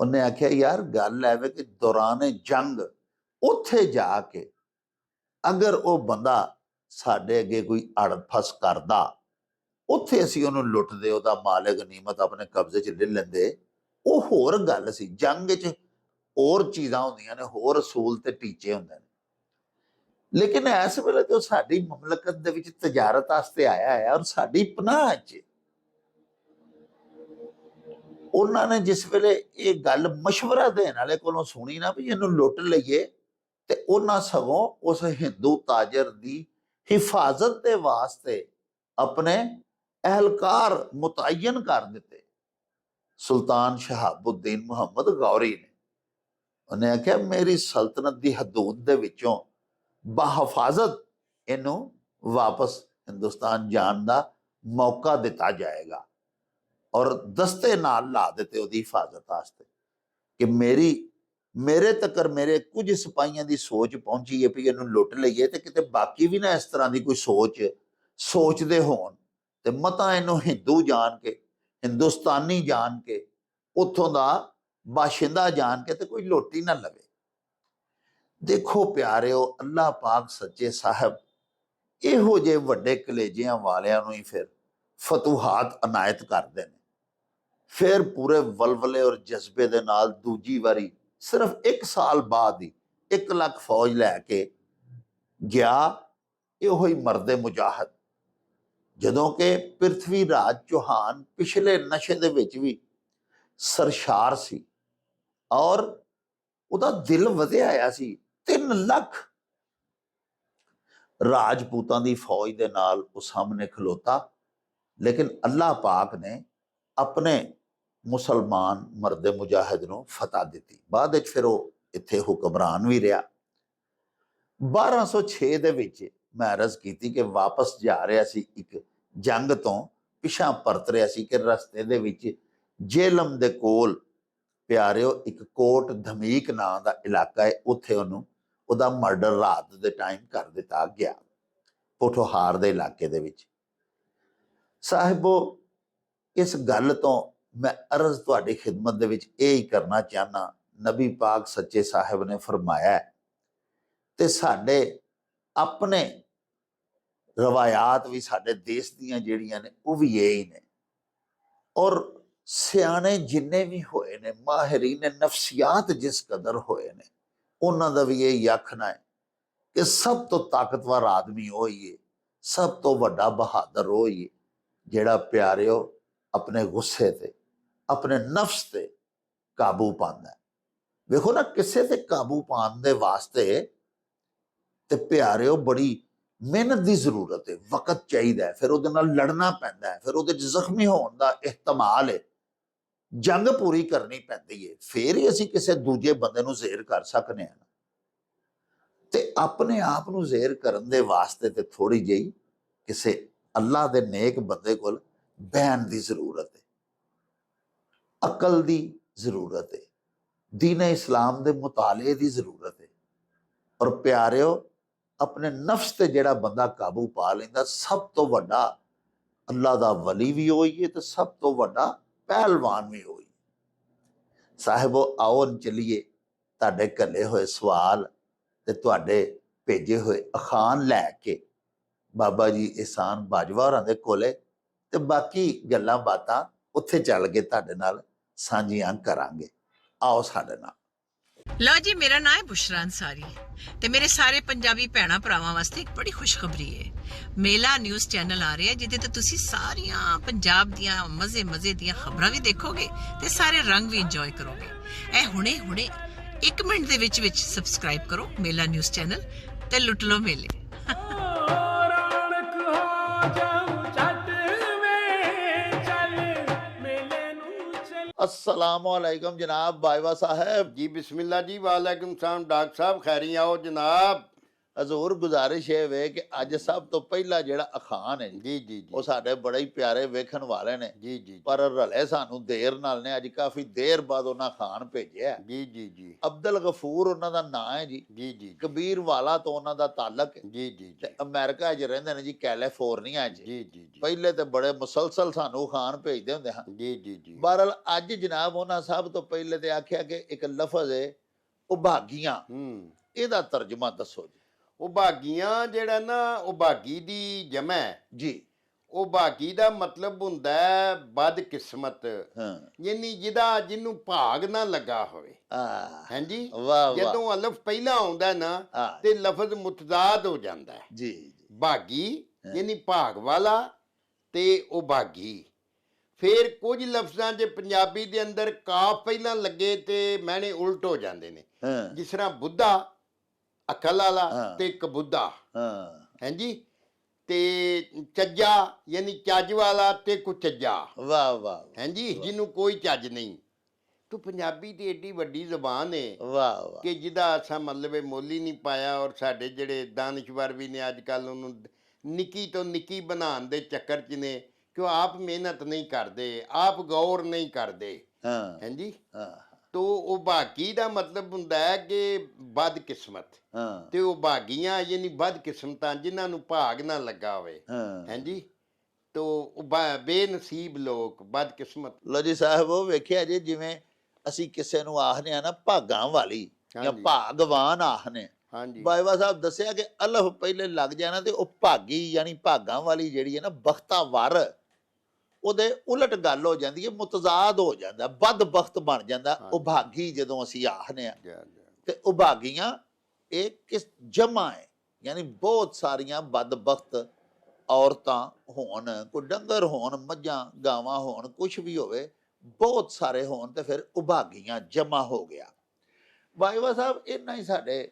[SPEAKER 1] ਉਹਨੇ ਆਖਿਆ ਯਾਰ ਗੱਲ ਐਵੇਂ ਕਿ ਦੌਰਾਨੇ ਜੰਗ ਉੱਥੇ ਜਾ ਕੇ ਅਗਰ ਉਹ ਬੰਦਾ ਸਾਡੇ ਅੱਗੇ ਕੋਈ ਅੜ ਫਸ ਕਰਦਾ, ਉੱਥੇ ਅਸੀਂ ਉਹਨੂੰ ਲੁੱਟਦੇ, ਉਹਦਾ ਮਾਲ ਗਨੀਮਤ ਆਪਣੇ ਕਬਜ਼ੇ 'ਚ ਲੈ ਲੈਂਦੇ, ਉਹ ਹੋਰ ਗੱਲ ਸੀ। ਜੰਗ 'ਚ ਹੋਰ ਚੀਜ਼ਾਂ ਹੁੰਦੀਆਂ ਨੇ, ਹੋਰ ਅਸੂਲ ਤੇ ਟੀਚੇ ਹੁੰਦੇ ਨੇ। ਲੇਕਿਨ ਇਸ ਵੇਲੇ ਜੋ ਸਾਡੀ ਮਮਲਕਤ ਦੇ ਵਿੱਚ ਤਜਾਰਤ ਵਾਸਤੇ ਆਇਆ ਹੈ ਔਰ ਸਾਡੀ ਪਨਾਹ 'ਚ, ਉਹਨਾਂ ਨੇ ਜਿਸ ਵੇਲੇ ਇਹ ਗੱਲ ਮਸ਼ਵਰਾ ਦੇਣ ਵਾਲੇ ਕੋਲੋਂ ਸੁਣੀ ਨਾ ਵੀ ਇਹਨੂੰ ਲੁੱਟ ਲਈਏ, ਤੇ ਉਹਨਾਂ ਸਗੋਂ ਉਸ ਹਿੰਦੂ ਤਾਜਰ ਦੀ ਹਿਫਾਜ਼ਤ ਦੇ ਵਾਸਤੇ ਆਪਣੇ ਅਹਿਲਕਾਰ ਮੁਤਅਯਨ ਕਰ ਦਿੱਤੇ। ਸੁਲਤਾਨ ਸ਼ਹਾਬੁੱਦੀਨ ਮੁਹੰਮਦ ਗੌਰੀ ਨੇ, ਉਹਨੇ ਆਖਿਆ ਮੇਰੀ ਸਲਤਨਤ ਦੀ ਹਦੂਦ ਦੇ ਵਿੱਚੋਂ ਬਹਿਫਾਜ਼ਤ ਇਹਨੂੰ ਵਾਪਸ ਹਿੰਦੁਸਤਾਨ ਜਾਣ ਦਾ ਮੌਕਾ ਦਿੱਤਾ ਜਾਏਗਾ ਔਰ ਦਸਤੇ ਨਾਲ ਲਾ ਦਿੱਤੇ ਉਹਦੀ ਹਿਫਾਜ਼ਤ ਵਾਸਤੇ ਕਿ ਮੇਰੇ ਤੱਕ ਮੇਰੇ ਕੁਝ ਸਿਪਾਹੀਆਂ ਦੀ ਸੋਚ ਪਹੁੰਚੀ ਹੈ ਵੀ ਇਹਨੂੰ ਲੁੱਟ ਲਈਏ, ਤੇ ਕਿਤੇ ਬਾਕੀ ਵੀ ਨਾ ਇਸ ਤਰ੍ਹਾਂ ਦੀ ਕੋਈ ਸੋਚਦੇ ਹੋਣ ਤੇ ਮਤਾ ਇਹਨੂੰ ਹਿੰਦੂ ਜਾਣ ਕੇ, ਹਿੰਦੁਸਤਾਨੀ ਜਾਣ ਕੇ, ਉੱਥੋਂ ਦਾ ਬਾਸ਼ਿੰਦਾ ਜਾਣ ਕੇ ਤੇ ਕੋਈ ਲੁੱਟ ਹੀ ਨਾ ਲਵੇ। ਦੇਖੋ ਪਿਆਰਿਓ, ਅੱਲਾਹ ਪਾਕ ਸੱਚੇ ਸਾਹਿਬ ਇਹੋ ਜਿਹੇ ਵੱਡੇ ਕਲੇਜਿਆਂ ਵਾਲਿਆਂ ਨੂੰ ਹੀ ਫਿਰ ਫਤੂਹਾਤ ਅਨਾਇਤ ਕਰਦੇ ਨੇ। ਫਿਰ ਪੂਰੇ ਵਲਵਲੇ ਔਰ ਜਜ਼ਬੇ ਦੇ ਨਾਲ ਦੂਜੀ ਵਾਰੀ ਸਿਰਫ 1 ਸਾਲ ਬਾਅਦ ਹੀ 1 ਲੱਖ ਫੌਜ ਲੈ ਕੇ ਗਿਆ ਇਹੋ ਹੀ ਮਰਦੇ ਮੁਜਾਹਦ। ਜਦੋਂ ਕਿ ਪ੍ਰਿਥਵੀ ਰਾਜ ਚੌਹਾਨ ਪਿਛਲੇ ਨਸ਼ੇ ਦੇ ਵਿੱਚ ਵੀ ਸਰਸ਼ਾਰ ਸੀ ਔਰ ਉਹਦਾ ਦਿਲ ਵਧਿਆ ਆਇਆ ਸੀ। 3 ਲੱਖ ਰਾਜਪੂਤਾਂ ਦੀ ਫੌਜ ਦੇ ਨਾਲ ਉਹ ਸਾਹਮਣੇ ਖਲੋਤਾ, ਲੇਕਿਨ ਅੱਲਾਹ ਪਾਕ ਨੇ ਆਪਣੇ ਮੁਸਲਮਾਨ ਮਰਦੇ ਮੁਜਾਹਿਦ ਨੂੰ ਫਤਹ ਦਿੱਤੀ। ਬਾਅਦ ਵਿੱਚ ਫਿਰ ਉਹ ਇੱਥੇ ਹੁਕਮਰਾਨ ਵੀ ਰਿਹਾ। 1206 ਦੇ ਵਿੱਚ ਮੈਂ ਅਰਜ਼ ਕੀਤੀ ਕਿ ਵਾਪਸ ਜਾ ਰਿਹਾ ਸੀ, ਇੱਕ ਜੰਗ ਤੋਂ ਪਿਛਾਂ ਪਰਤ ਰਿਹਾ ਸੀ ਕਿ ਰਸਤੇ ਦੇ ਵਿੱਚ ਜੇਲਮ ਦੇ ਕੋਲ ਪਿਆਰਿਓ ਇੱਕ ਕੋਟ ਧਮੀਕ ਨਾਂ ਦਾ ਇਲਾਕਾ ਹੈ, ਉੱਥੇ ਉਹਦਾ ਮਰਡਰ ਰਾਤ ਦੇ ਟਾਈਮ ਕਰ ਦਿੱਤਾ ਗਿਆ, ਪੋਠੋਹਾਰ ਦੇ ਇਲਾਕੇ ਦੇ ਵਿੱਚ। ਸਾਹਿਬੋ, ਇਸ ਗੱਲ ਤੋਂ ਮੈਂ ਅਰਜ਼ ਤੁਹਾਡੀ ਖਿਦਮਤ ਦੇ ਵਿੱਚ ਇਹ ਹੀ ਕਰਨਾ ਚਾਹਨਾ, ਨਬੀ ਪਾਕ ਸੱਚੇ ਸਾਹਿਬ ਨੇ ਫਰਮਾਇਆ ਤੇ ਸਾਡੇ ਆਪਣੇ ਰਵਾਇਤ ਵੀ ਸਾਡੇ ਦੇਸ਼ ਦੀਆਂ ਜਿਹੜੀਆਂ ਨੇ ਉਹ ਵੀ ਇਹ ਹੀ ਨੇ। ਔਰ ਸਿਆਣੇ ਜਿੰਨੇ ਵੀ ਹੋਏ ਨੇ, ਮਾਹਿਰੀਨ ਨਫਸੀਆਤ ਜਿਸ ਕਦਰ ਹੋਏ ਨੇ, ਉਹਨਾਂ ਦਾ ਵੀ ਇਹ ਆਖਣਾ ਹੈ ਕਿ ਸਭ ਤੋਂ ਤਾਕਤਵਰ ਆਦਮੀ ਉਹ ਹੀ ਹੈ, ਸਭ ਤੋਂ ਵੱਡਾ ਬਹਾਦਰ ਉਹ ਹੀ ਹੈ ਜਿਹੜਾ ਪਿਆਰਿਓ ਆਪਣੇ ਗੁੱਸੇ ਤੇ, ਆਪਣੇ ਨਫਸ ਤੇ ਕਾਬੂ ਪਾਉਂਦਾ। ਵੇਖੋ ਨਾ, ਕਿਸੇ ਤੇ ਕਾਬੂ ਪਾਉਣ ਦੇ ਵਾਸਤੇ ਤੇ ਪਿਆਰਿਓ ਬੜੀ ਮਿਹਨਤ ਦੀ ਜ਼ਰੂਰਤ ਹੈ, ਵਕਤ ਚਾਹੀਦਾ ਹੈ, ਫਿਰ ਉਹਦੇ ਨਾਲ ਲੜਨਾ ਪੈਂਦਾ ਹੈ, ਫਿਰ ਉਹਦੇ 'ਚ ਜ਼ਖਮੀ ਹੋਣ ਦਾ ihtimal ਹੈ, ਜੰਗ ਪੂਰੀ ਕਰਨੀ ਪੈਂਦੀ ਹੈ, ਫਿਰ ਹੀ ਅਸੀਂ ਕਿਸੇ ਦੂਜੇ ਬੰਦੇ ਨੂੰ ਜ਼ੇਰ ਕਰ ਸਕਦੇ ਹਾਂ। ਤੇ ਆਪਣੇ ਆਪ ਨੂੰ ਜ਼ੇਰ ਕਰਨ ਦੇ ਵਾਸਤੇ ਤੇ ਥੋੜੀ ਜਿਹੀ ਕਿਸੇ ਅੱਲਾ ਦੇ ਨੇਕ ਬੰਦੇ ਕੋਲ ਬਹਿਣ ਦੀ ਜ਼ਰੂਰਤ ਹੈ, ਅਕਲ ਦੀ ਜ਼ਰੂਰਤ ਹੈ, ਦੀਨ ਇਸਲਾਮ ਦੇ ਮੁਤਾਲੇ ਦੀ ਜ਼ਰੂਰਤ ਹੈ। ਔਰ ਪਿਆਰਿਓ, ਆਪਣੇ ਨਫਸ ਤੇ ਜਿਹੜਾ ਬੰਦਾ ਕਾਬੂ ਪਾ ਲੈਂਦਾ, ਸਭ ਤੋਂ ਵੱਡਾ ਅੱਲਾ ਦਾ ਵਲੀ ਵੀ ਹੋਈ ਹੈ ਤੇ ਸਭ ਤੋਂ ਵੱਡਾ ਪਹਿਲਵਾਨ ਵੀ ਹੋਈ। ਸਾਹਿਬੋ, ਆਓ ਚੱਲੀਏ ਤੁਹਾਡੇ ਘੱਲੇ ਹੋਏ ਸਵਾਲ ਤੇ ਤੁਹਾਡੇ ਭੇਜੇ ਹੋਏ ਅਖਾਣ ਲੈ ਕੇ ਬਾਬਾ ਜੀ ਇਹਸਾਨ ਬਾਜਵਾ ਹੋਰਾਂ ਦੇ ਕੋਲੇ, ਤੇ ਬਾਕੀ ਗੱਲਾਂ ਬਾਤਾਂ ਉੱਥੇ ਚੱਲ ਕੇ ਤੁਹਾਡੇ ਨਾਲ ਸਾਂਝੀਆਂ ਕਰਾਂਗੇ। ਆਓ ਸਾਡੇ ਨਾਲ।
[SPEAKER 4] ਲਓ ਜੀ, ਮੇਰਾ ਨਾਮ ਹੈ ਬੁਸ਼ਰਾ ਅੰਸਾਰੀ ਤੇ ਮੇਰੇ ਸਾਰੇ ਪੰਜਾਬੀ ਭੈਣਾਂ ਭਰਾਵਾਂ ਵਾਸਤੇ ਇੱਕ ਬੜੀ ਖੁਸ਼ਖਬਰੀ ਹੈ। ਮੇਲਾ ਨਿਊਜ਼ ਚੈਨਲ ਆ ਰਿਹਾ ਜਿਹਦੇ ਤੇ ਤੁਸੀਂ ਸਾਰੀਆਂ ਪੰਜਾਬ ਦੀਆਂ ਮਜ਼ੇ ਦੀਆਂ ਖਬਰਾਂ ਵੀ ਦੇਖੋਗੇ ਤੇ ਸਾਰੇ ਰੰਗ ਵੀ ਇੰਜੋਏ ਕਰੋਗੇ। ਇਹ ਹੁਣੇ 1 ਮਿੰਟ ਦੇ ਵਿੱਚ ਸਬਸਕ੍ਰਾਈਬ ਕਰੋ ਮੇਲਾ ਨਿਊਜ਼ ਚੈਨਲ ਤੇ ਲੁੱਟ ਲਓ ਮੇਲੇ।
[SPEAKER 3] ਰੌਣਕ ਹੋ ਜਾਊ ਛੱਡ ਵੇ ਚੱਲ ਮੇਲੇ ਨੂੰ ਚੱਲ।
[SPEAKER 1] अस्सलामु अलैकुम जनाब बाजवा साहब।
[SPEAKER 2] जी बिस्मिल्लाह जी, वालेकुम सलाम डॉक्टर साहब, खैरी आओ जनाब।
[SPEAKER 1] हजूर गुजारिश है वे कि अज सब तो पहला जेड़ा अखान है
[SPEAKER 2] जी जी
[SPEAKER 1] वो
[SPEAKER 2] जी
[SPEAKER 1] साडे बड़े ही प्यारे वेखण वाले ने,
[SPEAKER 2] जी जी
[SPEAKER 1] पर रले सानू देर नाल ने। अज काफी देर बाद उन्हां खान भेजिया।
[SPEAKER 2] जी जी जी
[SPEAKER 1] अब्दुल गफूर उन्हां दा नाम है जी।
[SPEAKER 2] जी जी
[SPEAKER 1] कबीर वाला तो उन्हां दा ताल्लुक है
[SPEAKER 2] जी जी
[SPEAKER 1] ते अमेरिका च रहिंदे ने जी, कैलिफोर्निया च।
[SPEAKER 2] जी जी जी
[SPEAKER 1] पहले ते बड़े मुसलसल सानू खान भेजदे हुंदे हां।
[SPEAKER 2] जी जी जी
[SPEAKER 1] बहरहाल अज जनाब उन्हां सब तो पहले ते आख्या कि एक लफज है उभागियां, ਇਹਦਾ ਤਰਜਮਾ ਦੱਸੋ ਜੀ।
[SPEAKER 2] ਉਭਾਗੀਆਂ ਜਿਹੜਾ ਨਾ, ਉਭਾਗੀ ਦੀ ਜਮਾ ਹੈ।
[SPEAKER 1] ਜੀ
[SPEAKER 2] ਉਭਾਗੀ ਦਾ ਮਤਲਬ ਹੁੰਦਾ ਹੈ ਬਦਕਿਸਮਤ,
[SPEAKER 1] ਹਾਂ,
[SPEAKER 2] ਯਾਨੀ ਜਿਹਨੂੰ ਭਾਗ ਨਾ ਲੱਗਾ ਹੋਵੇ।
[SPEAKER 1] ਆ
[SPEAKER 2] ਹਾਂਜੀ,
[SPEAKER 1] ਵਾਹ ਵਾਹ,
[SPEAKER 2] ਜਦੋਂ ਅਲਫ ਪਹਿਲਾਂ ਆਉਂਦਾ ਨਾ
[SPEAKER 1] ਆ
[SPEAKER 2] ਤੇ ਲਫ਼ਜ਼ ਮੁਤਜ਼ਾਦ ਹੋ ਜਾਂਦਾ ਹੈ।
[SPEAKER 1] ਜੀ ਜੀ,
[SPEAKER 2] ਭਾਗੀ ਯਾਨੀ ਭਾਗ ਵਾਲਾ ਤੇ ਉਭਾਗੀ। ਫਿਰ ਕੁਝ ਲਫ਼ਜ਼ਾਂ 'ਚ ਪੰਜਾਬੀ ਦੇ ਅੰਦਰ ਕਾਫ ਪਹਿਲਾਂ ਲੱਗੇ ਤੇ ਮਾਇਨੇ ਉਲਟ ਹੋ ਜਾਂਦੇ ਨੇ।
[SPEAKER 1] ਹਾਂ
[SPEAKER 2] ਜਿਸ ਤਰ੍ਹਾਂ ਬੁੱਧਾ ਅਕਲ ਵਾਲਾ
[SPEAKER 1] ਹਾਂ।
[SPEAKER 2] ਤੇ ਕਬੁੱਧਾ,
[SPEAKER 1] ਹਾਂ,
[SPEAKER 2] ਹਾਂਜੀ, ਤੇ ਚੱਜਾ ਯਾਨੀ ਚੱਜ ਵਾਲਾ ਤੇ ਕੁਚੱਜਾ,
[SPEAKER 1] ਵਾਹ ਵਾਹ
[SPEAKER 2] ਹਾਂਜੀ, ਜਿਹਨੂੰ ਕੋਈ ਚੱਜ ਨਹੀਂ। ਤੋ ਪੰਜਾਬੀ ਦੀ ਏਡੀ ਵੱਡੀ ਜ਼ਬਾਨ ਹੈ
[SPEAKER 1] ਵਾਹ ਵਾਹ,
[SPEAKER 2] ਕਿ ਜਿਹਦਾ ਅਸਾਂ ਮਤਲਬ ਮੁੱਲ ਹੀ ਨਹੀਂ ਪਾਇਆ। ਔਰ ਸਾਡੇ ਜਿਹੜੇ ਦਾਨਿਸ਼ਵਰ ਵੀ ਨੇ ਅੱਜ ਕੱਲ੍ਹ ਉਹਨੂੰ ਨਿੱਕੀ ਤੋਂ ਨਿੱਕੀ ਬਣਾਉਣ ਦੇ ਚੱਕਰ 'ਚ ਨੇ ਕਿ ਉਹ ਆਪ ਮਿਹਨਤ ਨਹੀਂ ਕਰਦੇ, ਆਪ ਗੌਰ ਨਹੀਂ ਕਰਦੇ।
[SPEAKER 1] ਹਾਂ
[SPEAKER 2] ਹਾਂਜੀ,
[SPEAKER 1] ਹਾਂ
[SPEAKER 2] ਤੋ ਉਹ ਭਾਗੀ ਦਾ ਮਤਲਬ ਹੁੰਦਾ ਹੈ ਕਿ ਬਦਕਿਸਮਤ,
[SPEAKER 1] ਹਾਂ
[SPEAKER 2] ਤੇ ਉਹ ਭਾਗੀਆਂ ਯਾਨੀ ਬਦਕਿਸਮਤਾਂ ਜਿਨ੍ਹਾਂ ਨੂੰ ਭਾਗ ਨਾ ਲੱਗਾ ਹੋਵੇ।
[SPEAKER 1] ਹਾਂ।
[SPEAKER 2] ਹਾਂਜੀ, ਤੋ ਉਹ ਬੇਨਸੀਬ ਲੋਕ, ਬਦਕਿਸਮਤ।
[SPEAKER 1] ਲੋ ਜੀ ਸਾਹਿਬ, ਉਹ ਵੇਖਿਆ ਜੀ, ਜਿਵੇਂ ਅਸੀਂ ਕਿਸੇ ਨੂੰ ਆਖਦੇ ਆ ਨਾ ਭਾਗਾਂ ਵਾਲੀ ਜਾਂ
[SPEAKER 2] ਹਾਂਜੀ।
[SPEAKER 1] ਭਾਗਵਾਨ ਆਖਦੇ।
[SPEAKER 2] ਹਾਂਜੀ
[SPEAKER 1] ਬਾਜਵਾ ਸਾਹਿਬ ਦੱਸਿਆ ਕਿ ਅਲਫ ਪਹਿਲੇ ਲੱਗ ਜਾਣਾ ਤੇ ਉਹ ਭਾਗੀ ਯਾਨੀ ਭਾਗਾਂ ਵਾਲੀ ਜਿਹੜੀ ਹੈ ਨਾ, ਬਖਤਾਵਰ, ਉਹਦੇ ਉਲਟ ਗੱਲ ਹੋ ਜਾਂਦੀ ਹੈ, ਮੁਤਜ਼ਾਦ ਹੋ ਜਾਂਦਾ, ਬਦਬਖਤ ਬਣ ਜਾਂਦਾ।
[SPEAKER 2] ਹਾਂਜੀ।
[SPEAKER 1] ਉਭਾਗੀ ਜਦੋਂ ਅਸੀਂ ਆਖਦੇ ਆ
[SPEAKER 2] ਜਾ, ਜਾ।
[SPEAKER 1] ਤੇ ਉਭਾਗੀਆਂ ਇਹ ਕਿਸ ਜਮਾ ਹੈ, ਯਾਨੀ ਬਹੁਤ ਸਾਰੀਆਂ ਬਦਬਖਤ ਔਰਤਾਂ ਹੋਣ, ਕੋਈ ਡੰਗਰ ਹੋਣ, ਮੱਝਾਂ ਗਾਵਾਂ ਹੋਣ, ਕੁਛ ਵੀ ਹੋਵੇ, ਬਹੁਤ ਸਾਰੇ ਹੋਣ ਤੇ ਫਿਰ ਉਭਾਗੀਆਂ ਜਮਾ ਹੋ ਗਿਆ। ਬਾਜਵਾ ਸਾਹਿਬ, ਇਹਨਾਂ ਹੀ ਸਾਡੇ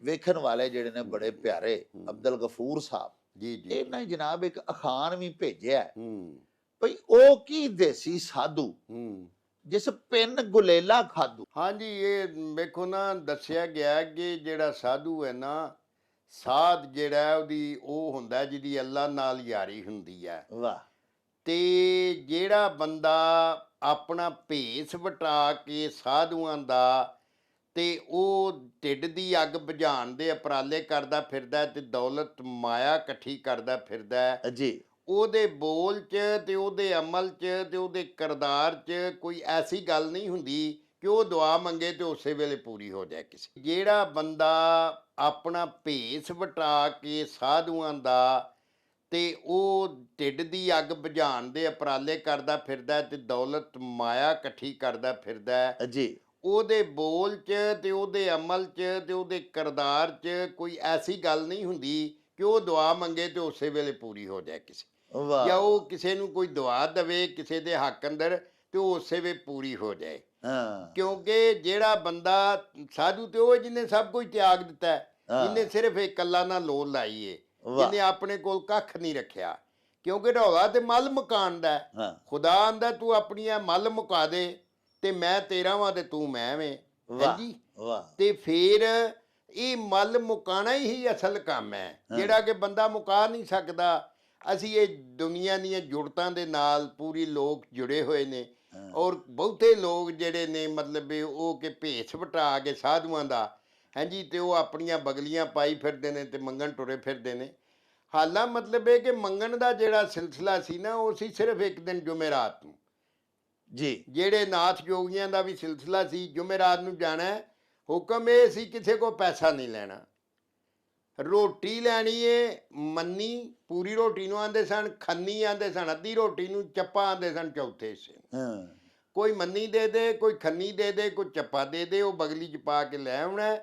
[SPEAKER 1] ਵੇਖਣ ਵਾਲੇ ਜਿਹੜੇ ਨੇ ਬੜੇ ਪਿਆਰੇ ਅਬਦੁਲ ਗਫੂਰ ਸਾਹਿਬ,
[SPEAKER 2] ਜੀ ਜੀ
[SPEAKER 1] ਇਹਨਾਂ ਹੀ ਜਨਾਬ ਇੱਕ ਅਖਾਣ ਵੀ ਭੇਜਿਆ ਭਈ, ਉਹ ਕੀ ਦੇਸੀ ਸਾਧੂ ਜਿਸ ਪਿੰਨ ਗੁਲੇਲਾ ਖਾਧੂ।
[SPEAKER 2] ਹਾਂਜੀ, ਇਹ ਵੇਖੋ ਨਾ, ਦੱਸਿਆ ਗਿਆ ਕਿ ਜਿਹੜਾ ਸਾਧੂ ਹੈ ਨਾ, ਸਾਧ ਜਿਹੜਾ ਹੈ ਉਹਦੀ ਉਹ ਹੁੰਦਾ ਜਿਹਦੀ ਅੱਲਾ ਨਾਲ ਯਾਰੀ ਹੁੰਦੀ ਹੈ।
[SPEAKER 1] ਵਾਹ।
[SPEAKER 2] ਤੇ ਜਿਹੜਾ ਬੰਦਾ ਆਪਣਾ ਭੇਸ ਵਟਾ ਕੇ ਸਾਧੂਆਂ ਦਾ ਤੇ ਉਹ ਢਿੱਡ ਦੀ ਅੱਗ ਬੁਝਾਉਣ ਦੇ ਉਪਰਾਲੇ ਕਰਦਾ ਫਿਰਦਾ ਤੇ ਦੌਲਤ ਮਾਇਆ ਇਕੱਠੀ ਕਰਦਾ ਫਿਰਦਾ,
[SPEAKER 1] ਜੀ
[SPEAKER 2] ਉਹਦੇ ਬੋਲ 'ਚ ਤੇ ਉਹਦੇ ਅਮਲ 'ਚ ਤੇ ਉਹਦੇ ਕਿਰਦਾਰ 'ਚ ਕੋਈ ਐਸੀ ਗੱਲ ਨਹੀਂ ਹੁੰਦੀ ਕਿ ਉਹ ਦੁਆ ਮੰਗੇ ਤੇ ਉਸੇ ਵੇਲੇ ਪੂਰੀ ਹੋ ਜਾਏ ਕਿਸੇ। ਜਿਹੜਾ ਬੰਦਾ ਆਪਣਾ ਭੇਸ ਵਟਾ ਕੇ ਸਾਧੂਆਂ ਦਾ ਤੇ ਉਹ ਢਿੱਡ ਦੀ ਅੱਗ ਬੁਝਾਉਣ ਦੇ ਉਪਰਾਲੇ ਕਰਦਾ ਫਿਰਦਾ ਤੇ ਦੌਲਤ ਮਾਇਆ ਇਕੱਠੀ ਕਰਦਾ ਫਿਰਦਾ,
[SPEAKER 1] ਜੀ
[SPEAKER 2] ਉਹਦੇ ਬੋਲ 'ਚ ਤੇ ਉਹਦੇ ਅਮਲ 'ਚ ਤੇ ਉਹਦੇ ਕਿਰਦਾਰ 'ਚ ਕੋਈ ਐਸੀ ਗੱਲ ਨਹੀਂ ਹੁੰਦੀ ਕਿ ਉਹ ਦੁਆ ਮੰਗੇ ਤੇ ਉਸੇ ਵੇਲੇ ਪੂਰੀ ਹੋ ਜਾਏ ਕਿਸੇ,
[SPEAKER 1] ਵਾਹ।
[SPEAKER 2] ਜਾਂ ਉਹ ਕਿਸੇ ਨੂੰ ਕੋਈ ਦੁਆ ਦੇਵੇ ਕਿਸੇ ਦੇ ਹੱਕ ਅੰਦਰ ਤੇ ਉਹ ਉਸੇ ਵੇਲੇ ਪੂਰੀ ਹੋ ਜਾਏ।
[SPEAKER 1] ਹਾਂ
[SPEAKER 2] ਕਿਉਂਕਿ ਜਿਹੜਾ ਬੰਦਾ ਸਾਧੂ ਤੇ ਉਹ ਜਿਹਨੇ ਸਭ ਕੁਝ ਤਿਆਗ ਦਿੱਤਾ ਹੈ,
[SPEAKER 1] ਹਾਂ।
[SPEAKER 2] ਜਿਹਨੇ ਸਿਰਫ ਇੱਕ ਅੱਲਾ ਨਾਲ ਲੋਲ ਲਾਈ ਏ।
[SPEAKER 1] ਵਾਹ
[SPEAKER 2] ਜਿਹਨੇ ਆਪਣੇ ਕੋਲ ਕੱਖ ਨਹੀਂ ਰੱਖਿਆ, ਕਿਉਂਕਿ ਰੌਲਾ ਤੇ ਮੱਲ ਮੁਕਾਉਣ ਦਾ ਹੈ।
[SPEAKER 1] ਹਾਂ
[SPEAKER 2] ਖੁਦਾ ਆਂਦਾ ਤੂੰ ਆਪਣੀਆਂ ਮੱਲ ਮੁਕਾ ਦੇ ਤੇ ਮੈਂ ਤੇਰਾ ਵਾਂ ਤੇ ਤੂੰ ਮੈਂ ਵੇਂ।
[SPEAKER 1] ਵਾਹ
[SPEAKER 2] ਹਾਂਜੀ,
[SPEAKER 1] ਵਾਹ
[SPEAKER 2] ਤੇ ਫਿਰ ਇਹ ਮੱਲ ਮੁਕਾਣਾ ਹੀ ਅਸਲ ਕੰਮ ਹੈ, ਜਿਹੜਾ ਕਿ ਬੰਦਾ ਮੁਕਾ ਨਹੀਂ ਸਕਦਾ। ਅਸੀਂ ਇਹ ਦੁਨੀਆ ਦੀਆਂ ਜੁੜਤਾਂ ਦੇ ਨਾਲ ਪੂਰੀ ਲੋਕ ਜੁੜੇ ਹੋਏ ਨੇ, ਔਰ ਬਹੁਤੇ ਲੋਕ ਜਿਹੜੇ ਨੇ ਮਤਲਬ ਵੀ ਉਹ ਕਿ ਭੇਸ ਵਟਾ ਕੇ ਸਾਧੂਆਂ ਦਾ, ਹਾਂਜੀ, ਤੇ ਉਹ ਆਪਣੀਆਂ ਬਗਲੀਆਂ ਪਾਈ ਫਿਰਦੇ ਨੇ ਤੇ ਮੰਗਣ ਟੁਰੇ ਫਿਰਦੇ ਨੇ। ਹਾਲਾ ਮਤਲਬ ਇਹ ਕਿ ਮੰਗਣ ਦਾ ਜਿਹੜਾ ਸਿਲਸਿਲਾ ਸੀ ਨਾ, ਉਹ ਸੀ ਸਿਰਫ ਇੱਕ ਦਿਨ ਜੁਮੇਰਾਤ ਨੂੰ।
[SPEAKER 1] ਜੀ
[SPEAKER 2] ਜਿਹੜੇ ਨਾਥ ਜੋਗੀਆਂ ਦਾ ਵੀ ਸਿਲਸਿਲਾ ਸੀ, ਜੁਮੇਰਾਤ ਨੂੰ ਜਾਣਾ ਹੈ। ਹੁਕਮ ਇਹ ਸੀ ਕਿਸੇ ਕੋ ਪੈਸਾ ਨਹੀਂ ਲੈਣਾ, ਰੋਟੀ ਲੈਣੀ ਏ ਮੰਨੀ, ਪੂਰੀ ਰੋਟੀ ਨੂੰ ਆਂਦੇ ਸਨ, ਖੰਨੀ ਆਂਦੇ ਸਨ, ਅੱਧੀ ਰੋਟੀ ਨੂੰ, ਚੱਪਾ ਆਂਦੇ ਸਨ ਚੌਥੇ ਹਿੱਸੇ ਨੂੰ।
[SPEAKER 1] ਹਾਂ
[SPEAKER 2] ਕੋਈ ਮੰਨੀ ਦੇ ਦੇ, ਕੋਈ ਖੰਨੀ ਦੇ ਦੇ, ਕੋਈ ਚੱਪਾ ਦੇ ਦੇ, ਉਹ ਬਗਲੀ 'ਚ ਪਾ ਕੇ ਲੈ ਆਉਣਾ।